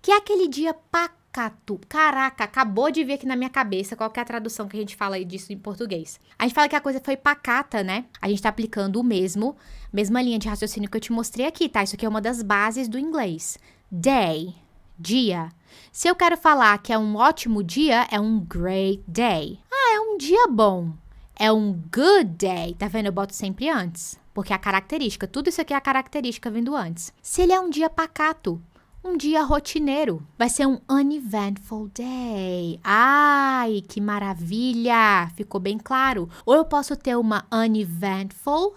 que é aquele dia pacato. Caraca, acabou de vir aqui na minha cabeça qual que é a tradução que a gente fala disso em português. A gente fala que a coisa foi pacata, né? A gente tá aplicando o mesma linha de raciocínio que eu te mostrei aqui, tá? Isso aqui é uma das bases do inglês. Day, dia. Se eu quero falar que é um ótimo dia, é um great day. É um dia bom. É um good day. Tá vendo? Eu boto sempre antes. Porque é a característica. Tudo isso aqui é a característica vindo antes. Se ele é um dia pacato, um dia rotineiro, vai ser um uneventful day. Ai, que maravilha! Ficou bem claro. Ou eu posso ter uma uneventful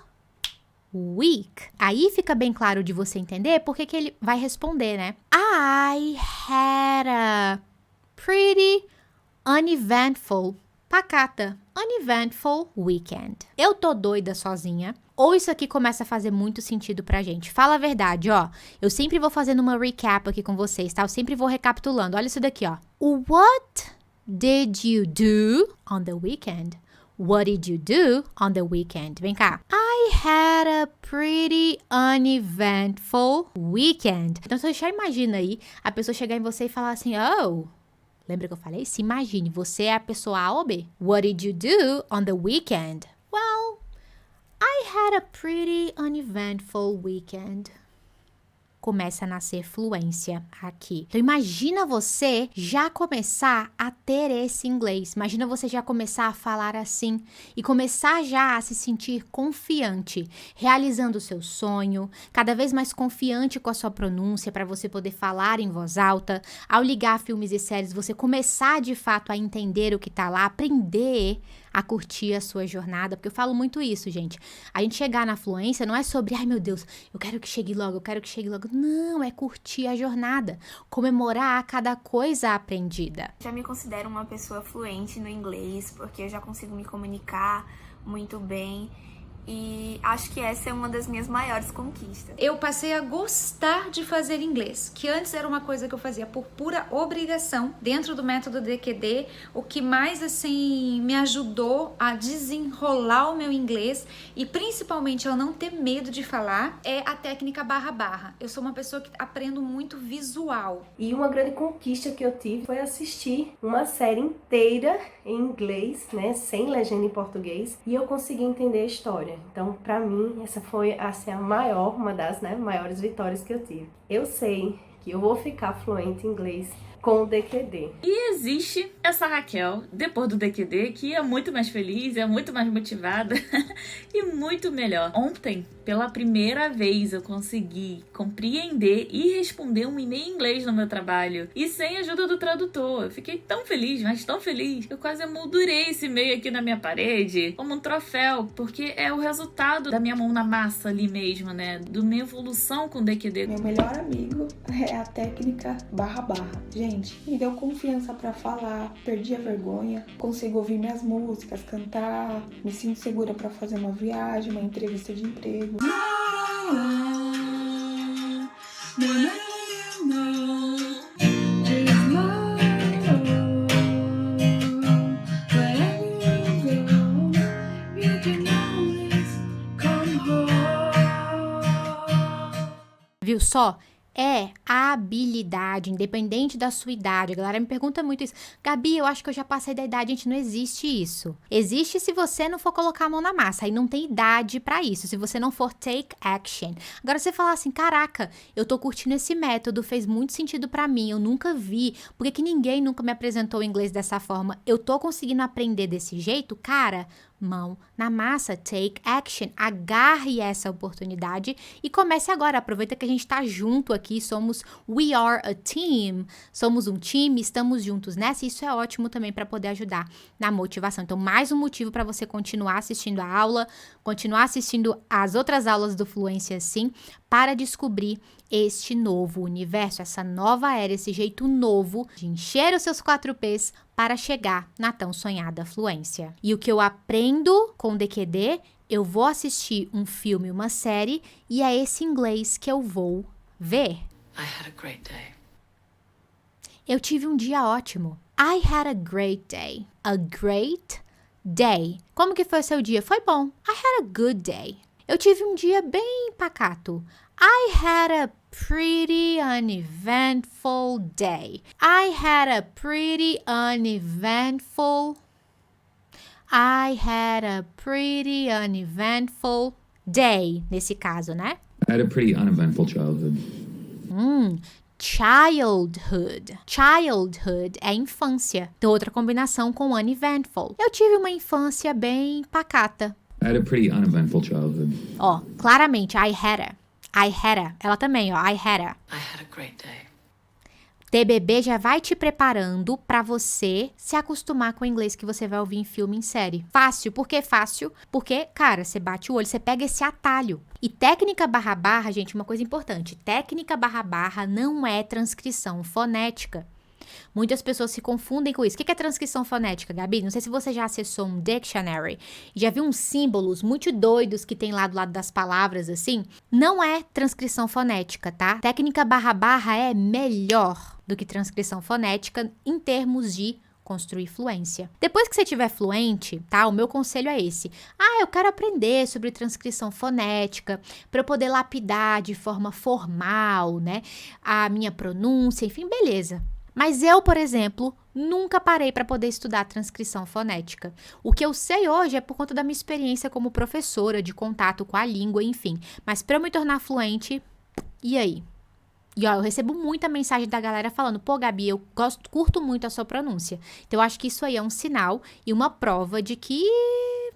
week. Aí fica bem claro de você entender porque que ele vai responder, né? I had a pretty uneventful, pacata, uneventful weekend. Eu tô doida sozinha? Ou isso aqui começa a fazer muito sentido pra gente? Fala a verdade, ó. Eu sempre vou fazendo uma recap aqui com vocês, tá? Eu sempre vou recapitulando. Olha isso daqui, ó. What did you do on the weekend? What did you do on the weekend? Vem cá. I had a pretty uneventful weekend. Então, você já imagina aí a pessoa chegar em você e falar assim, oh... Lembra que eu falei? Se imagine, você é a pessoa A ou B. What did you do on the weekend? Well, I had a pretty uneventful weekend. Começa a nascer fluência aqui. Então, imagina você já começar a ter esse inglês. Imagina você já começar a falar assim e começar já a se sentir confiante, realizando o seu sonho, cada vez mais confiante com a sua pronúncia para você poder falar em voz alta. Ao ligar filmes e séries, você começar de fato a entender o que tá lá, aprender a curtir a sua jornada, porque eu falo muito isso, gente. A gente chegar na fluência não é sobre, ai meu Deus, eu quero que chegue logo, eu quero que chegue logo. Não, é curtir a jornada, comemorar cada coisa aprendida. Já me considero uma pessoa fluente no inglês, porque eu já consigo me comunicar muito bem. E acho que essa é uma das minhas maiores conquistas. Eu passei a gostar de fazer inglês, que antes era uma coisa que eu fazia por pura obrigação. Dentro do método DQD, o que mais assim me ajudou a desenrolar o meu inglês e principalmente a não ter medo de falar é a técnica barra-barra. Eu sou uma pessoa que aprendo muito visual. E uma grande conquista que eu tive foi assistir uma série inteira em inglês, né, sem legenda em português, e eu consegui entender a história. Então, pra mim, essa foi assim, uma das maiores vitórias que eu tive. Eu sei que eu vou ficar fluente em inglês com o DQD. E existe essa Raquel, depois do DQD, que é muito mais feliz, é muito mais motivada e muito melhor. Ontem, pela primeira vez, eu consegui compreender e responder um e-mail em inglês no meu trabalho. E sem a ajuda do tradutor. Eu fiquei tão feliz, mas tão feliz, que eu quase emoldurei esse e-mail aqui na minha parede como um troféu, porque é o resultado da minha mão na massa ali mesmo, né? Da minha evolução com o DQD. Meu melhor amigo é a técnica barra-barra. Gente, me deu confiança pra falar, perdi a vergonha, consigo ouvir minhas músicas, cantar, me sinto segura pra fazer uma viagem, uma entrevista de emprego. Viu só? É a habilidade, independente da sua idade. A galera me pergunta muito isso. Gabi, eu acho que eu já passei da idade. Gente, não existe isso. Existe se você não for colocar a mão na massa. Aí não tem idade pra isso. Se você não for take action. Agora, você falar assim, caraca, eu tô curtindo esse método, fez muito sentido pra mim. Eu nunca vi. Por que ninguém nunca me apresentou o inglês dessa forma? Eu tô conseguindo aprender desse jeito? Cara, mão na massa, take action, agarre essa oportunidade e comece agora, aproveita que a gente tá junto aqui, we are a team, somos um time, estamos juntos nessa, e isso é ótimo também para poder ajudar na motivação. Então, mais um motivo para você continuar assistindo a aula, continuar assistindo as outras aulas do Fluência Sim, para descobrir este novo universo, essa nova era, esse jeito novo de encher os seus 4 P's para chegar na tão sonhada fluência. E o que eu aprendo com o DQD, eu vou assistir um filme, uma série, e é esse inglês que eu vou ver. I had a great day. Eu tive um dia ótimo. I had a great day. A great day. Como que foi o seu dia? Foi bom. I had a good day. Eu tive um dia bem pacato. I had a pretty uneventful day. I had a pretty uneventful. I had a pretty uneventful day, nesse caso, né? I had a pretty uneventful childhood. Childhood. Childhood é infância. Então, outra combinação com uneventful. Eu tive uma infância bem pacata. I had a pretty uneventful childhood. Ó, claramente, I had a. Ela também, ó, I had a. I had a great day. TBB já vai te preparando pra você se acostumar com o inglês que você vai ouvir em filme, em série. Fácil. Por que fácil? Porque, cara, você bate o olho, você pega esse atalho. E técnica barra-barra, gente, uma coisa importante. Técnica barra-barra não é transcrição fonética. Muitas pessoas se confundem com isso. O que é transcrição fonética, Gabi? Não sei se você já acessou um dictionary e já viu uns símbolos muito doidos que tem lá do lado das palavras, assim. Não é transcrição fonética, tá? Técnica // é melhor do que transcrição fonética em termos de construir fluência. Depois que você estiver fluente, tá? O meu conselho é esse. Eu quero aprender sobre transcrição fonética para eu poder lapidar de forma formal, né? A minha pronúncia, enfim, beleza. Mas eu, por exemplo, nunca parei para poder estudar transcrição fonética. O que eu sei hoje é por conta da minha experiência como professora, de contato com a língua, enfim. Mas para eu me tornar fluente, e aí? E ó, eu recebo muita mensagem da galera falando, pô, Gabi, eu curto muito a sua pronúncia. Então, eu acho que isso aí é um sinal e uma prova de que,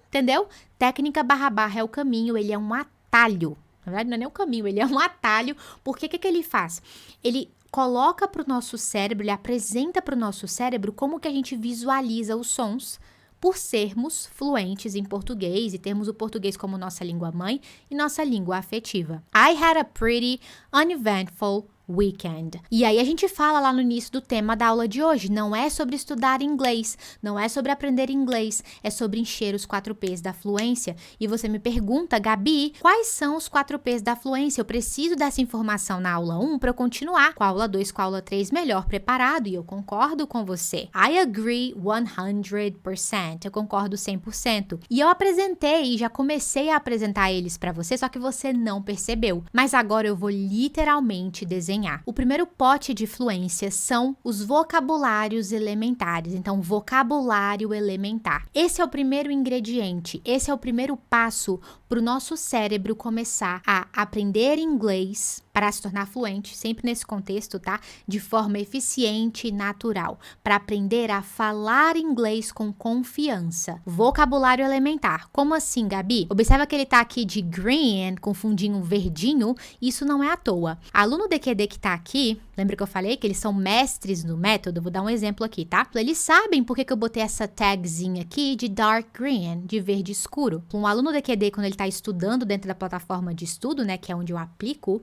entendeu? Técnica // é o caminho, ele é um atalho. Na verdade, não é nem um caminho, ele é um atalho. Porque o que ele faz? Ele coloca para o nosso cérebro, ele apresenta para o nosso cérebro como que a gente visualiza os sons por sermos fluentes em português e termos o português como nossa língua mãe e nossa língua afetiva. I had a pretty uneventful weekend. E aí a gente fala lá no início do tema da aula de hoje, não é sobre estudar inglês, não é sobre aprender inglês, é sobre encher os 4 P's da fluência. E você me pergunta, Gabi, quais são os 4 P's da fluência? Eu preciso dessa informação na aula 1 para eu continuar com a aula 2, com a aula 3 melhor preparado, e eu concordo com você. I agree 100%. Eu concordo 100%. E eu apresentei, já comecei a apresentar eles para você, só que você não percebeu. Mas agora eu vou literalmente desenhar. O primeiro pote de fluência são os vocabulários elementares. Então, vocabulário elementar. Esse é o primeiro ingrediente, esse é o primeiro passo para o nosso cérebro começar a aprender inglês para se tornar fluente, sempre nesse contexto, tá? De forma eficiente e natural, para aprender a falar inglês com confiança. Vocabulário elementar. Como assim, Gabi? Observa que ele tá aqui de green, com fundinho verdinho, isso não é à toa. Aluno DQD que tá aqui, lembra que eu falei que eles são mestres no método? Vou dar um exemplo aqui, tá? Eles sabem por que eu botei essa tagzinha aqui de dark green, de verde escuro. Um aluno DQD, quando ele tá estudando dentro da plataforma de estudo, né, que é onde eu aplico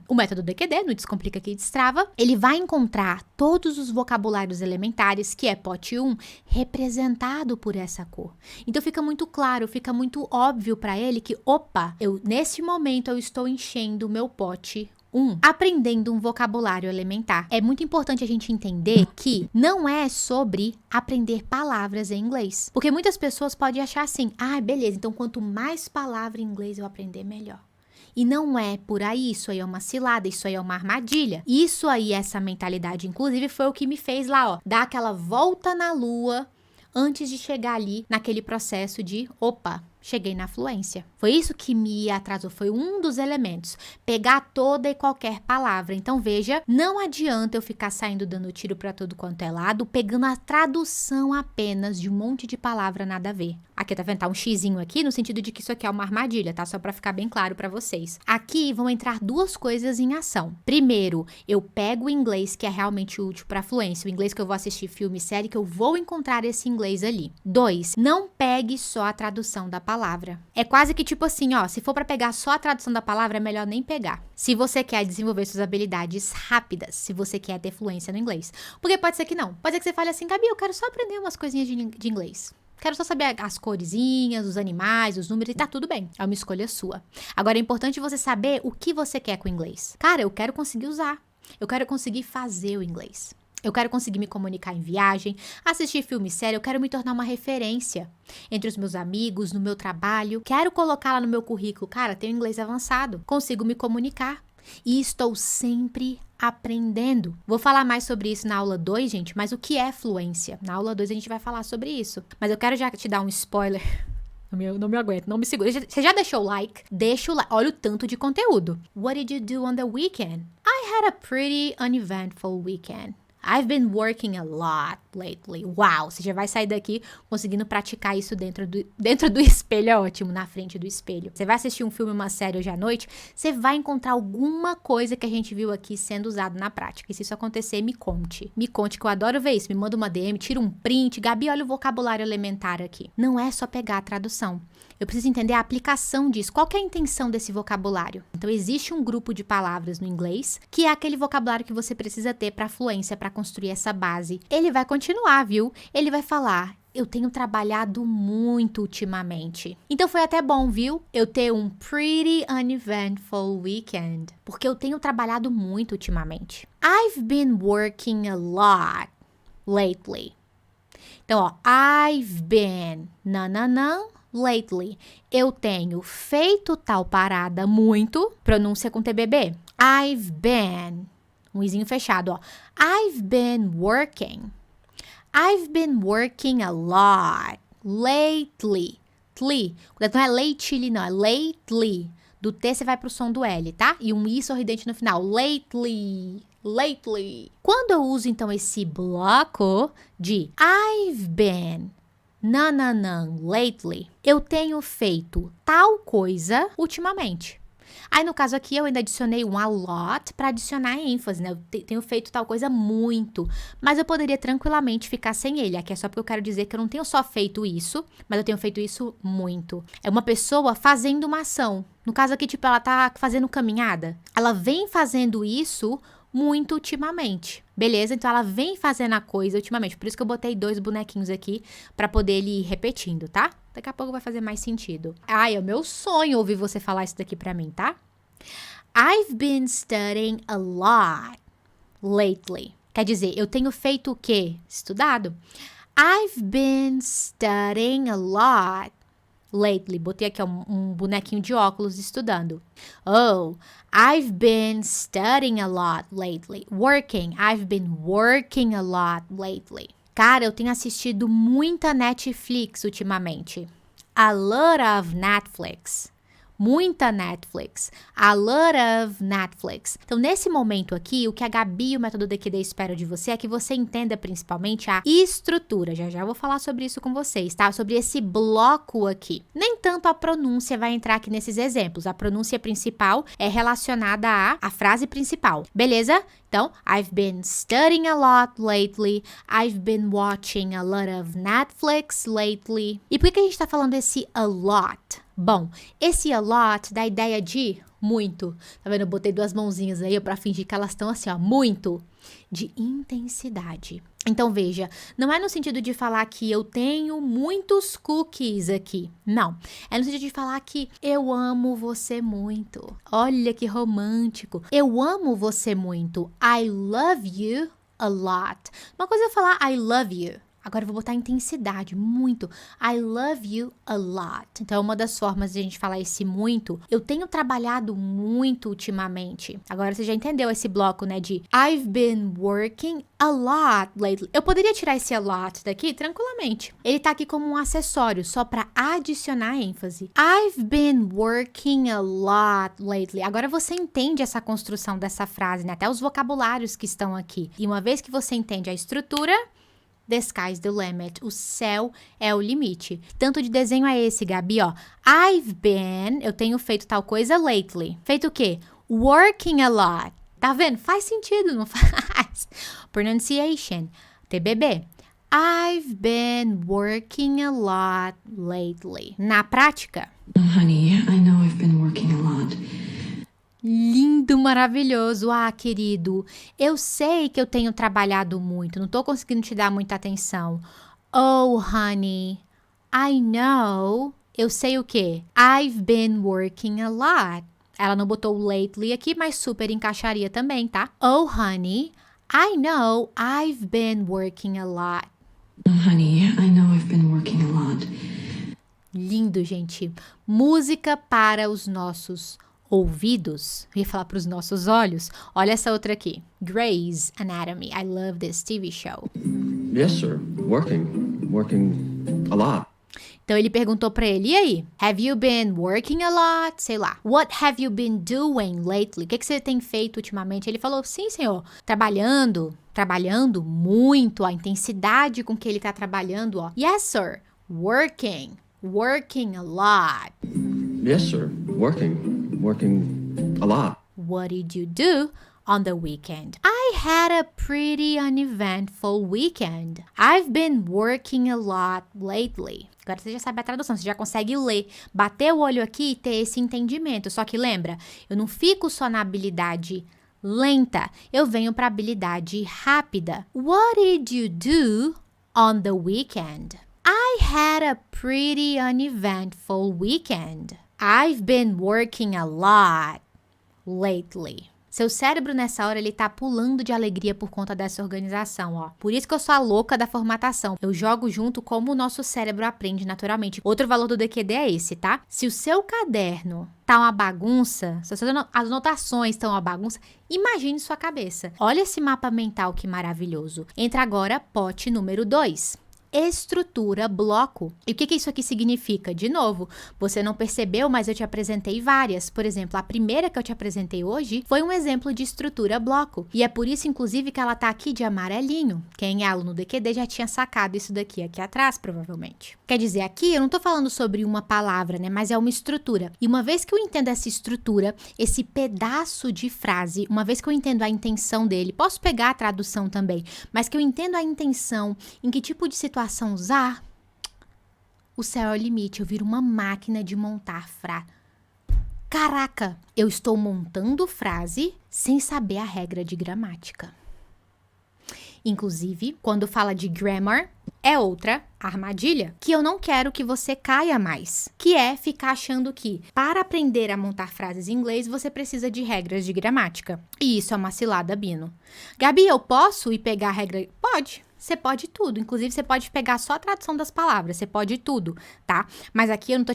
o método DQD, no Descomplica que Destrava, ele vai encontrar todos os vocabulários elementares, que é pote 1, representado por essa cor. Então fica muito claro, fica muito óbvio para ele que, opa, nesse momento eu estou enchendo o meu pote 1, aprendendo um vocabulário elementar. É muito importante a gente entender que não é sobre aprender palavras em inglês. Porque muitas pessoas podem achar assim, beleza, então quanto mais palavra em inglês eu aprender, melhor. E não é por aí, isso aí é uma cilada, isso aí é uma armadilha. Isso aí, essa mentalidade, inclusive, foi o que me fez lá, dar aquela volta na lua antes de chegar ali naquele processo de, opa, cheguei na fluência. Foi isso que me atrasou, foi um dos elementos. Pegar toda e qualquer palavra. Então, veja, não adianta eu ficar saindo dando tiro para todo quanto é lado, pegando a tradução apenas de um monte de palavra nada a ver. Aqui, tá vendo? Tá um xizinho aqui, no sentido de que isso aqui é uma armadilha, tá? Só para ficar bem claro para vocês. Aqui vão entrar 2 coisas em ação. Primeiro, eu pego o inglês que é realmente útil para fluência, o inglês que eu vou assistir filme e série, que eu vou encontrar esse inglês ali. 2, não pegue só a tradução da palavra. É quase que tipo assim, se for para pegar só a tradução da palavra, é melhor nem pegar. Se você quer desenvolver suas habilidades rápidas, se você quer ter fluência no inglês. Porque pode ser que não. Pode ser que você fale assim, Gabi, eu quero só aprender umas coisinhas de inglês. Quero só saber as coresinhas, os animais, os números, e tá tudo bem. É uma escolha sua. Agora, é importante você saber o que você quer com o inglês. Cara, eu quero conseguir usar. Eu quero conseguir fazer o inglês. Eu quero conseguir me comunicar em viagem, assistir filme sério, eu quero me tornar uma referência entre os meus amigos, no meu trabalho. Quero colocar lá no meu currículo, cara, tenho inglês avançado, consigo me comunicar. E estou sempre aprendendo. Vou falar mais sobre isso na aula 2, gente, mas o que é fluência? Na aula 2 a gente vai falar sobre isso. Mas eu quero já te dar um spoiler. Não me aguento, não me segura. Você já deixou o like? Deixa o like. Olha o tanto de conteúdo. What did you do on the weekend? I had a pretty uneventful weekend. I've been working a lot lately. Uau, você já vai sair daqui conseguindo praticar isso dentro do espelho, é ótimo, na frente do espelho. Você vai assistir um filme, uma série hoje à noite, você vai encontrar alguma coisa que a gente viu aqui sendo usado na prática. E se isso acontecer, me conte. Me conte que eu adoro ver isso. Me manda uma DM, tira um print. Gabi, olha o vocabulário elementar aqui. Não é só pegar a tradução. Eu preciso entender a aplicação disso. Qual que é a intenção desse vocabulário? Então, existe um grupo de palavras no inglês que é aquele vocabulário que você precisa ter para fluência, para para construir essa base. Ele vai continuar, viu? Ele vai falar: eu tenho trabalhado muito ultimamente. Então foi até bom, viu? Eu ter um pretty uneventful weekend. Porque eu tenho trabalhado muito ultimamente. I've been working a lot lately. Então, ó, I've been, lately. Eu tenho feito tal parada muito. Pronúncia com TBB. I've been. Um izinho fechado, ó. I've been working. I've been working a lot lately. Cuidado, não é lately, não. É lately. Do T você vai pro som do L, tá? E um I sorridente no final. Lately. Quando eu uso, então, esse bloco de I've been, lately, eu tenho feito tal coisa ultimamente. Aí, no caso aqui, eu ainda adicionei um a lot para adicionar ênfase, né? Eu tenho feito tal coisa muito, mas eu poderia tranquilamente ficar sem ele. Aqui é só porque eu quero dizer que eu não tenho só feito isso, mas eu tenho feito isso muito. É uma pessoa fazendo uma ação. No caso aqui, tipo, ela tá fazendo caminhada. Ela vem fazendo isso muito ultimamente. Beleza? Então, ela vem fazendo a coisa ultimamente. Por isso que eu botei 2 bonequinhos aqui para poder ele ir repetindo, tá? Daqui a pouco vai fazer mais sentido. Ai, é o meu sonho ouvir você falar isso daqui pra mim, tá? I've been studying a lot lately. Quer dizer, eu tenho feito o quê? Estudado. I've been studying a lot lately. Botei aqui um bonequinho de óculos estudando. Oh, I've been studying a lot lately. Working. I've been working a lot lately. Cara, eu tenho assistido muita Netflix ultimamente. A lot of Netflix. Muita Netflix. A lot of Netflix. Então, nesse momento aqui, o que a Gabi e o Método DQD esperam de você é que você entenda principalmente a estrutura. Já vou falar sobre isso com vocês, tá? Sobre esse bloco aqui. Nem tanto a pronúncia vai entrar aqui nesses exemplos. A pronúncia principal é relacionada à frase principal. Beleza? Então, I've been studying a lot lately. I've been watching a lot of Netflix lately. E por que a gente tá falando esse a lot? Bom, esse a lot dá a ideia de muito. Tá vendo? Eu botei 2 mãozinhas aí pra fingir que elas estão assim, ó, muito. De intensidade. Então, veja, não é no sentido de falar que eu tenho muitos cookies aqui. Não. É no sentido de falar que eu amo você muito. Olha que romântico. Eu amo você muito. I love you a lot. Uma coisa é falar I love you. Agora eu vou botar intensidade, muito. I love you a lot. Então, uma das formas de a gente falar esse muito, eu tenho trabalhado muito ultimamente. Agora você já entendeu esse bloco, né, de I've been working a lot lately. Eu poderia tirar esse a lot daqui tranquilamente. Ele tá aqui como um acessório, só para adicionar ênfase. I've been working a lot lately. Agora você entende essa construção dessa frase, né? Até os vocabulários que estão aqui. E uma vez que você entende a estrutura, the sky's the limit. O céu é o limite. Tanto de desenho é esse, Gabi, ó. I've been, eu tenho feito tal coisa lately. Feito o quê? Working a lot. Tá vendo? Faz sentido, não faz? Pronunciation. TBB. I've been working a lot lately. Na prática. Oh, honey, I know I've been working a lot. Lindo, maravilhoso. Ah, querido, eu sei que eu tenho trabalhado muito, não tô conseguindo te dar muita atenção. Oh, honey, I know. Eu sei o quê? I've been working a lot. Ela não botou lately aqui, mas super encaixaria também, tá? Oh, honey, I know I've been working a lot. Oh, honey, I know I've been working a lot. Lindo, gente. Música para os nossos ouvidos. Eu ia falar para os nossos olhos. Olha essa outra aqui. Grey's Anatomy. I love this TV show. Yes, sir. Working a lot. Então ele perguntou para ele, e aí? Have you been working a lot? Sei lá. What have you been doing lately? O que você tem feito ultimamente? Ele falou, sim, senhor. Trabalhando muito. A intensidade com que ele tá trabalhando, ó. Yes, sir. Working a lot. Yes, sir. Working a lot. What did you do on the weekend? I had a pretty uneventful weekend. I've been working a lot lately. Agora você já sabe a tradução, você já consegue ler, bater o olho aqui e ter esse entendimento. Só que lembra, eu não fico só na habilidade lenta. Eu venho para a habilidade rápida. What did you do on the weekend? I had a pretty uneventful weekend. I've been working a lot lately. Seu cérebro nessa hora, ele tá pulando de alegria por conta dessa organização, ó. Por isso que eu sou a louca da formatação. Eu jogo junto como o nosso cérebro aprende naturalmente. Outro valor do DQD é esse, tá? Se o seu caderno tá uma bagunça, se as anotações estão uma bagunça, imagine sua cabeça. Olha esse mapa mental que maravilhoso. Entra agora, pote número 2. Estrutura bloco. E o que isso aqui significa? De novo, você não percebeu, mas eu te apresentei várias. Por exemplo, a primeira que eu te apresentei hoje foi um exemplo de estrutura bloco. E é por isso, inclusive, que ela tá aqui de amarelinho. Quem é aluno do DQD já tinha sacado isso daqui atrás, provavelmente. Quer dizer, aqui eu não tô falando sobre uma palavra, né? Mas é uma estrutura. E uma vez que eu entendo essa estrutura, esse pedaço de frase, uma vez que eu entendo a intenção dele, posso pegar a tradução também, mas que eu entendo a intenção, em que tipo de situação usar, o céu é o limite. Eu viro uma máquina de montar frase. Caraca, eu estou montando frase sem saber a regra de gramática. Inclusive, quando fala de grammar, é outra armadilha que eu não quero que você caia mais, que é ficar achando que para aprender a montar frases em inglês você precisa de regras de gramática. E isso é uma cilada, Bino. Gabi, eu posso ir pegar a regra? Pode. Você pode tudo, inclusive você pode pegar só a tradução das palavras, você pode tudo, tá? Mas aqui eu não tô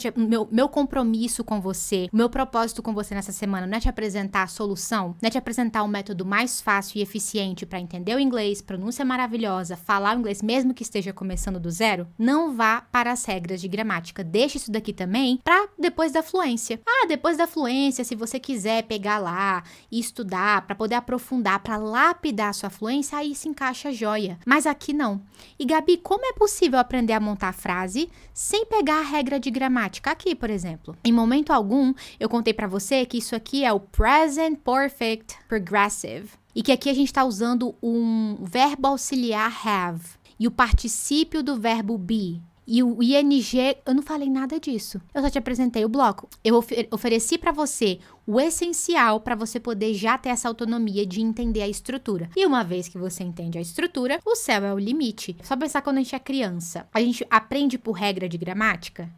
meu compromisso com você, o meu propósito com você nessa semana não é te apresentar a solução, não é te apresentar um método mais fácil e eficiente para entender o inglês, pronúncia maravilhosa, falar o inglês mesmo que esteja começando do zero. Não vá para as regras de gramática, deixa isso daqui também para depois da fluência. Depois da fluência, se você quiser pegar lá e estudar para poder aprofundar, para lapidar a sua fluência, aí se encaixa a joia. Mas aqui não. E Gabi, como é possível aprender a montar frase sem pegar a regra de gramática? Aqui, por exemplo. Em momento algum, eu contei pra você que isso aqui é o Present Perfect Progressive. E que aqui a gente tá usando um verbo auxiliar have. E o particípio do verbo be. E o ing, eu não falei nada disso. Eu só te apresentei o bloco. Eu ofereci pra você o essencial para você poder já ter essa autonomia de entender a estrutura. E uma vez que você entende a estrutura, o céu é o limite. Só pensar quando a gente é criança. A gente aprende por regra de gramática?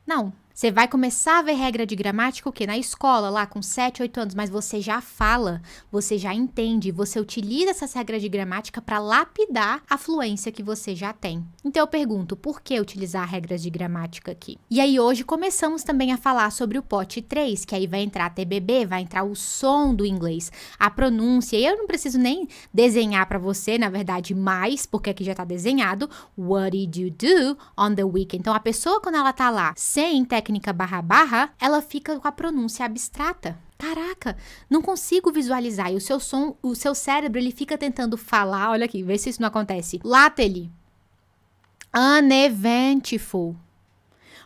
Não. Você vai começar a ver regra de gramática o quê? Na escola, lá com 7, 8 anos, mas você já fala, você já entende, você utiliza essas regras de gramática para lapidar a fluência que você já tem. Então eu pergunto, por que utilizar regras de gramática aqui? E aí hoje começamos também a falar sobre o pote 3, que aí vai entrar a TBB, vai entrar o som do inglês, a pronúncia, e eu não preciso nem desenhar para você, na verdade, mais, porque aqui já tá desenhado, what did you do on the weekend? Então a pessoa quando ela tá lá sem técnica //, ela fica com a pronúncia abstrata. Caraca, não consigo visualizar. E o seu cérebro, ele fica tentando falar, olha aqui, vê se isso não acontece. Lately. Uneventful.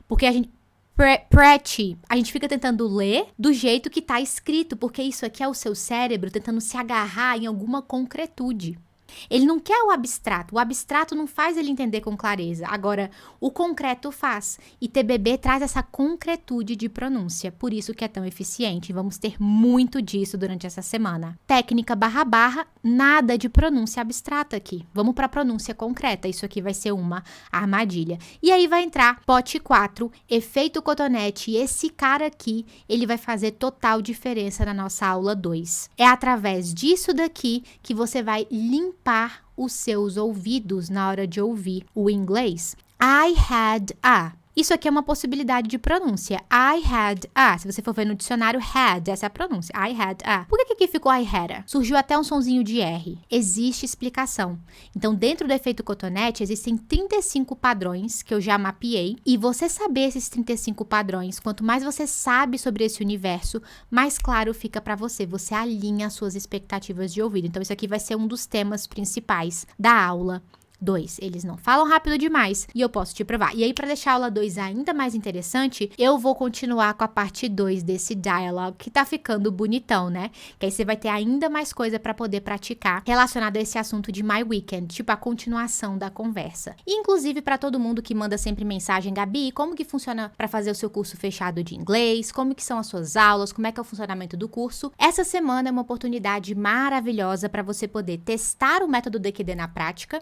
Porque a gente... Pretty. A gente fica tentando ler do jeito que tá escrito, porque isso aqui é o seu cérebro tentando se agarrar em alguma concretude. Ele não quer o abstrato não faz ele entender com clareza, agora o concreto faz, e TBB traz essa concretude de pronúncia, por isso que é tão eficiente, vamos ter muito disso durante essa semana. Técnica //, nada de pronúncia abstrata aqui, vamos para pronúncia concreta, isso aqui vai ser uma armadilha. E aí vai entrar pote 4, efeito cotonete, e esse cara aqui, ele vai fazer total diferença na nossa aula 2. É através disso daqui que você vai limpar os seus ouvidos na hora de ouvir o inglês. I had a. Isso aqui é uma possibilidade de pronúncia. I had a. Se você for ver no dicionário, had, essa é a pronúncia. I had a. Por que aqui ficou I had a? Surgiu até um sonzinho de R. Existe explicação. Então, dentro do efeito cotonete, existem 35 padrões que eu já mapeei. E você saber esses 35 padrões, quanto mais você sabe sobre esse universo, mais claro fica para você. Você alinha as suas expectativas de ouvido. Então, isso aqui vai ser um dos temas principais da aula 2. Eles não falam rápido demais e eu posso te provar. E aí, para deixar a aula 2 ainda mais interessante, eu vou continuar com a parte 2 desse dialogue que tá ficando bonitão, né? Que aí você vai ter ainda mais coisa para poder praticar relacionado a esse assunto de My Weekend, tipo a continuação da conversa. E, inclusive, para todo mundo que manda sempre mensagem, Gabi, como que funciona para fazer o seu curso fechado de inglês? Como que são as suas aulas? Como é que é o funcionamento do curso? Essa semana é uma oportunidade maravilhosa para você poder testar o método DQD na prática,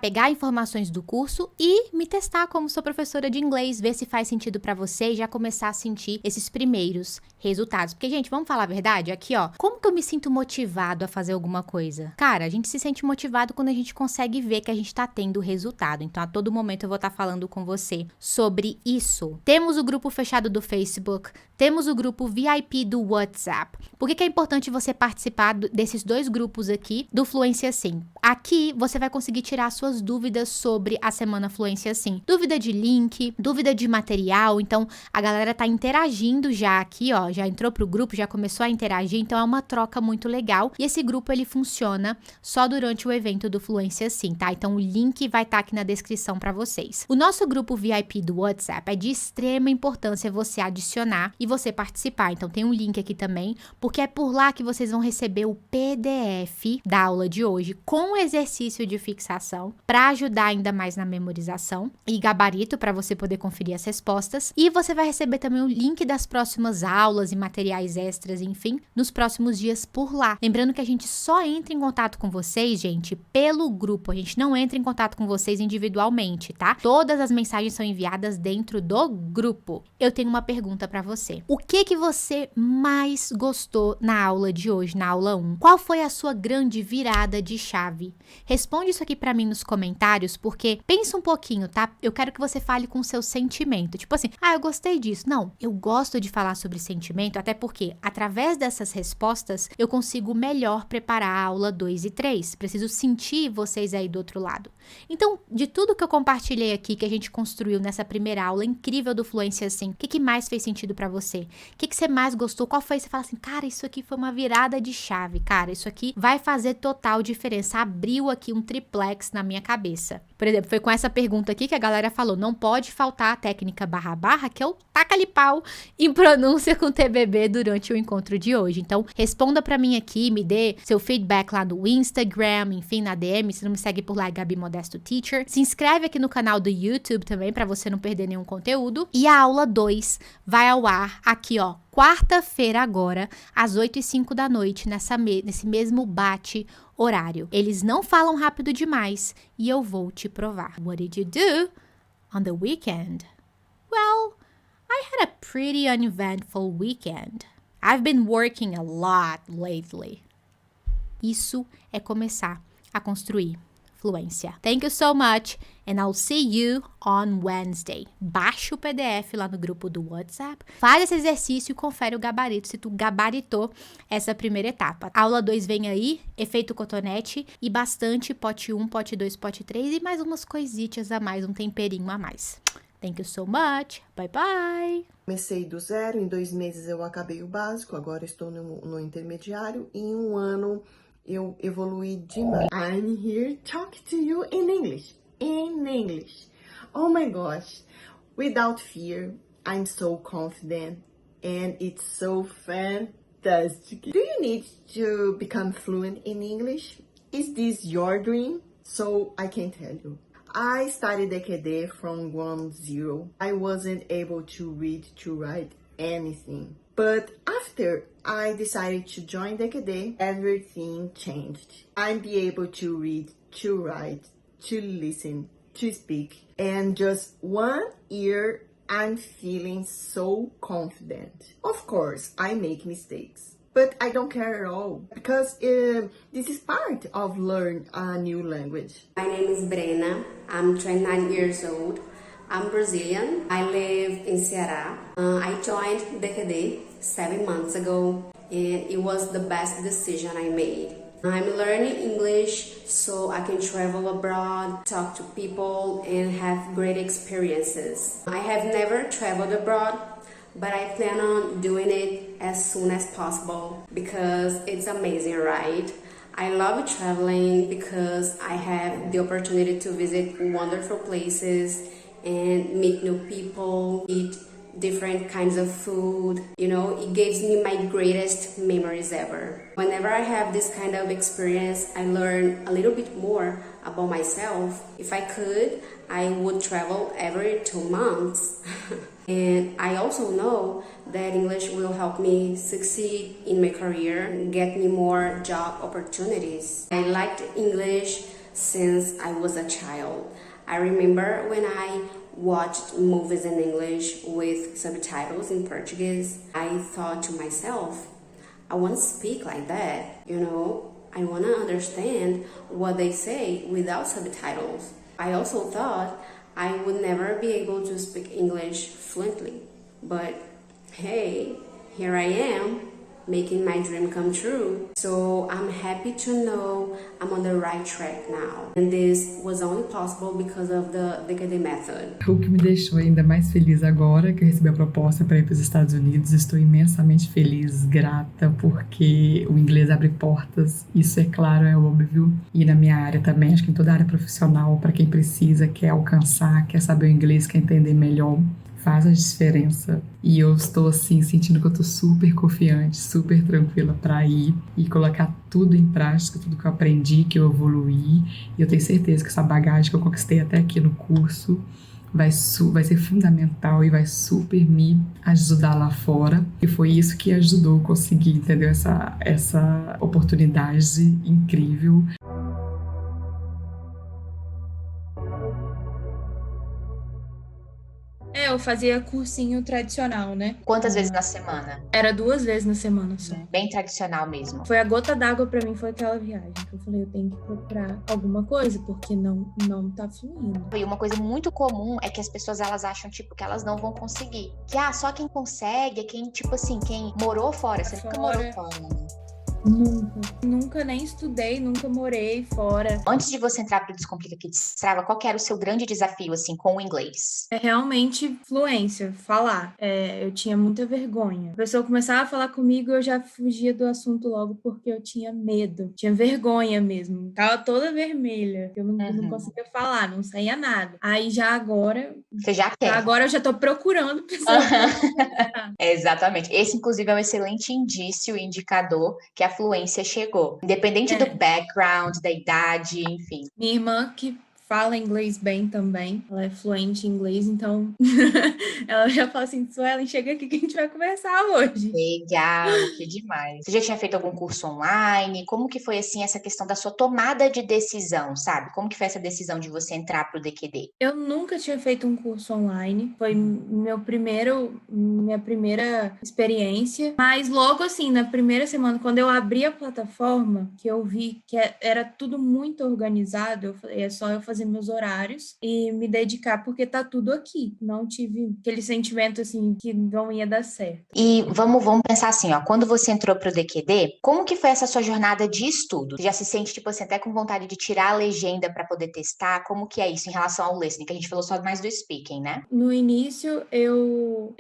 pegar informações do curso e me testar como sua professora de inglês, ver se faz sentido pra você e já começar a sentir esses primeiros resultados. Porque, gente, vamos falar a verdade? Aqui, ó, como que eu me sinto motivado a fazer alguma coisa? Cara, a gente se sente motivado quando a gente consegue ver que a gente tá tendo resultado. Então, a todo momento eu vou estar falando com você sobre isso. Temos o grupo fechado do Facebook, temos o grupo VIP do WhatsApp. Por que é importante você participar desses 2 grupos aqui do Fluência Sim? Aqui você vai conseguir tirar suas dúvidas sobre a Semana Fluência Sim. Dúvida de link, dúvida de material. Então, a galera tá interagindo já aqui, ó. Já entrou pro grupo, já começou a interagir. Então, é uma troca muito legal. E esse grupo, ele funciona só durante o evento do Fluência Sim, tá? Então, o link vai estar aqui na descrição para vocês. O nosso grupo VIP do WhatsApp é de extrema importância você adicionar e você participar. Então, tem um link aqui também, porque é por lá que vocês vão receber o PDF da aula de hoje com exercício de fixação para ajudar ainda mais na memorização e gabarito para você poder conferir as respostas. E você vai receber também o link das próximas aulas e materiais extras, enfim, nos próximos dias por lá. Lembrando que a gente só entra em contato com vocês, gente, pelo grupo. A gente não entra em contato com vocês individualmente, tá? Todas as mensagens são enviadas dentro do grupo. Eu tenho uma pergunta para você. O que você mais gostou na aula de hoje, na aula 1? Qual foi a sua grande virada de chave? Responde isso aqui para mim nos comentários, porque pensa um pouquinho, tá? Eu quero que você fale com o seu sentimento. Tipo assim, eu gostei disso. Não, eu gosto de falar sobre sentimento, até porque através dessas respostas eu consigo melhor preparar a aula 2 e 3. Preciso sentir vocês aí do outro lado. Então, de tudo que eu compartilhei aqui, que a gente construiu nessa primeira aula incrível do Fluência Sim, o que mais fez sentido para você? O que você mais gostou? Qual foi? Você fala assim, cara, isso aqui foi uma virada de chave, cara, isso aqui vai fazer total diferença. Abriu aqui um triplex na minha cabeça. Por exemplo, foi com essa pergunta aqui que a galera falou, não pode faltar a técnica //, que é o taca-lhe pau em pronúncia com TBB durante o encontro de hoje. Então, responda pra mim aqui, me dê seu feedback lá no Instagram, enfim, na DM, se não me segue por lá, é Gabi Modesto Teacher. Se inscreve aqui no canal do YouTube também, pra você não perder nenhum conteúdo. E a aula 2 vai ao ar aqui, ó, quarta-feira agora, às 8h05 da noite, nesse mesmo bate-horário. Eles não falam rápido demais e eu vou te provar. What did you do on the weekend? Well, I had a pretty uneventful weekend. I've been working a lot lately. Isso é começar a construir fluência. Thank you so much and I'll see you on Wednesday. Baixa o PDF lá no grupo do WhatsApp, faz esse exercício e confere o gabarito se tu gabaritou essa primeira etapa. Aula 2 vem aí, efeito cotonete e bastante pote 1, pote 2, pote 3 e mais umas coisitas a mais, um temperinho a mais. Thank you so much. Bye bye. Comecei do zero, em 2 meses eu acabei o básico, agora estou no intermediário e em 1 ano eu evolui demais. I'm here talking to you in English. In English. Oh my gosh. Without fear, I'm so confident and it's so fantastic. Do you need to become fluent in English? Is this your dream? So I can tell you. I studied DQD from 1-0. I wasn't able to read, to write anything. But after I decided to join DQD, everything changed. I'll be able to read, to write, to listen, to speak. And just 1 year, I'm feeling so confident. Of course, I make mistakes. But I don't care at all, because this is part of learning a new language. My name is Brena. I'm 29 years old. I'm Brazilian. I live in Ceará. I joined DQD 7 months ago, and it was the best decision I made. I'm learning English so I can travel abroad, talk to people, and have great experiences. I have never traveled abroad, but I plan on doing it as soon as possible because it's amazing, right? I love traveling because I have the opportunity to visit wonderful places and meet new people, eat different kinds of food. You know, it gives me my greatest memories ever. Whenever I have this kind of experience, I learn a little bit more about myself. If I could, I would travel every 2 months. And I also know that English will help me succeed in my career and get me more job opportunities. I liked English since I was a child. I remember when I watched movies in English with subtitles in Portuguese, I thought to myself, I want to speak like that, you know? I want to understand what they say without subtitles. I also thought I would never be able to speak English fluently. But hey, here I am, making my dream come true. So I'm happy to know I'm on the right track now. And this was only possible because of the DKD method. O que me deixou ainda mais feliz agora que eu recebi a proposta para ir para os Estados Unidos, estou imensamente feliz, grata, porque o inglês abre portas, isso é claro, é óbvio. E na minha área também, acho que em toda a área profissional, para quem precisa, quer alcançar, quer saber o inglês, quer entender melhor, faz a diferença. E eu estou assim, sentindo que eu estou super confiante, super tranquila para ir e colocar tudo em prática, tudo que eu aprendi, que eu evoluí. E eu tenho certeza que essa bagagem que eu conquistei até aqui no curso vai ser fundamental e vai super me ajudar lá fora. E foi isso que ajudou a conseguir, entendeu? Essa oportunidade incrível. Eu fazia cursinho tradicional, né? Quantas vezes na semana? Era 2 vezes na semana só. Bem tradicional mesmo. Foi a gota d'água pra mim, foi aquela viagem. Que eu falei, eu tenho que procurar alguma coisa, porque não tá fluindo. E uma coisa muito comum é que as pessoas, elas acham, tipo, que elas não vão conseguir. Que, só quem consegue é quem, tipo assim, quem morou fora. Você nunca morou fora, né? Nunca nem estudei, nunca morei fora. Antes de você entrar pro Descomplica que Destrava, qual que era o seu grande desafio, assim, com o inglês? É realmente fluência, falar. Eu tinha muita vergonha. A pessoa começava a falar comigo, eu já fugia do assunto logo porque eu tinha medo. Tinha vergonha mesmo. Tava toda vermelha. Eu não conseguia falar, não saía nada. Aí já agora... Você já quer. Agora eu já tô procurando pessoas. Exatamente. Esse, inclusive, é um excelente indício, indicador que a fluência chegou. Independente do background, da idade, enfim. Minha irmã, que fala inglês bem também, ela é fluente em inglês, então ela já fala assim, Suelen, chega aqui que a gente vai conversar hoje. Legal, que demais. Você já tinha feito algum curso online? Como que foi, assim, essa questão da sua tomada de decisão, sabe? Como que foi essa decisão de você entrar pro DQD? Eu nunca tinha feito um curso online, foi minha primeira experiência, mas logo assim, na primeira semana, quando eu abri a plataforma, que eu vi que era tudo muito organizado, eu falei, é só eu fazer meus horários e me dedicar, porque tá tudo aqui. Não tive aquele sentimento, assim, que não ia dar certo. E vamos pensar assim, quando você entrou pro DQD, como que foi essa sua jornada de estudo? Você já se sente, tipo assim, até com vontade de tirar a legenda para poder testar? Como que é isso em relação ao listening? Que a gente falou só mais do speaking, né? No início, eu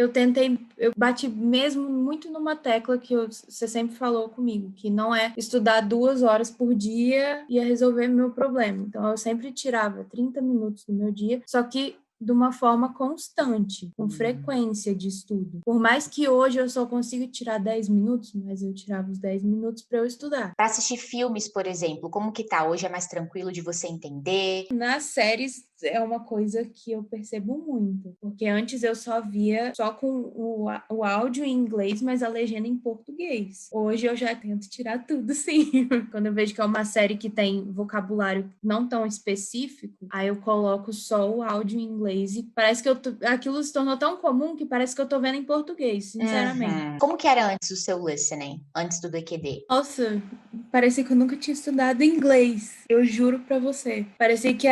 bati mesmo muito numa tecla que você sempre falou comigo, que não é estudar 2 horas por dia e ia resolver meu problema. Então, eu sempre tirava 30 minutos do meu dia, só que de uma forma constante, com frequência de estudo. Por mais que hoje eu só consiga tirar 10 minutos, mas eu tirava os 10 minutos para eu estudar. Para assistir filmes, por exemplo, como que tá? Hoje é mais tranquilo de você entender? Nas séries é uma coisa que eu percebo muito, porque antes eu só via com o áudio em inglês, mas a legenda em português. Hoje eu já tento tirar tudo, sim. Quando eu vejo que é uma série que tem vocabulário não tão específico, aí eu coloco só o áudio em inglês e parece que aquilo se tornou tão comum que parece que eu tô vendo em português, sinceramente. Como que era antes o seu listening? Antes do DQD? Nossa, parecia que eu nunca tinha estudado inglês. Eu juro pra você. Parecia que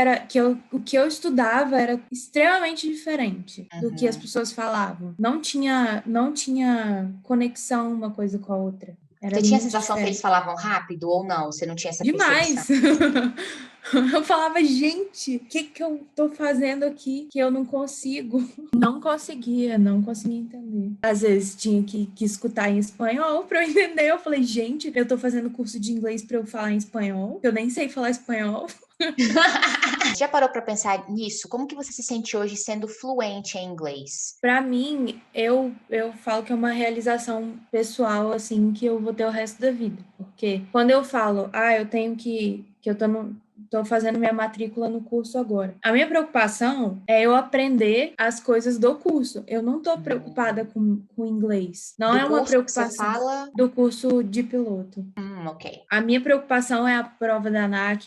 o que eu estudava era extremamente diferente do que as pessoas falavam. Não tinha conexão uma coisa com a outra. Era Você tinha a muito sensação que eles diferente. falavam rápido ou não? Você não tinha essa Demais! percepção? Eu falava, gente, o que eu tô fazendo aqui que eu não consigo? Não conseguia entender. Às vezes tinha que escutar em espanhol pra eu entender. Eu falei, gente, eu tô fazendo curso de inglês pra eu falar em espanhol? Eu nem sei falar espanhol. Já parou para pensar nisso? Como que você se sente hoje sendo fluente em inglês? Pra mim, eu falo que é uma realização pessoal, assim, que eu vou ter o resto da vida. Porque quando eu falo, eu tenho que eu tô fazendo minha matrícula no curso agora. A minha preocupação é eu aprender as coisas do curso. Eu não tô preocupada com inglês. Não Do é uma curso que você preocupação fala? do curso de piloto. Ok. A minha preocupação é a prova da ANAC,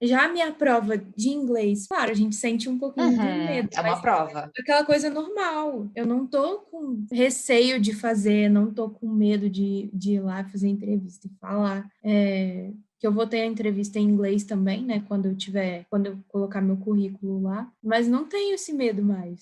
já a minha prova de inglês. Claro, a gente sente um pouquinho de medo. É uma prova. Aquela coisa normal. Eu não tô com receio de fazer, não tô com medo de ir lá fazer entrevista e falar. Que eu vou ter a entrevista em inglês também, né? Quando eu colocar meu currículo lá. Mas não tenho esse medo mais.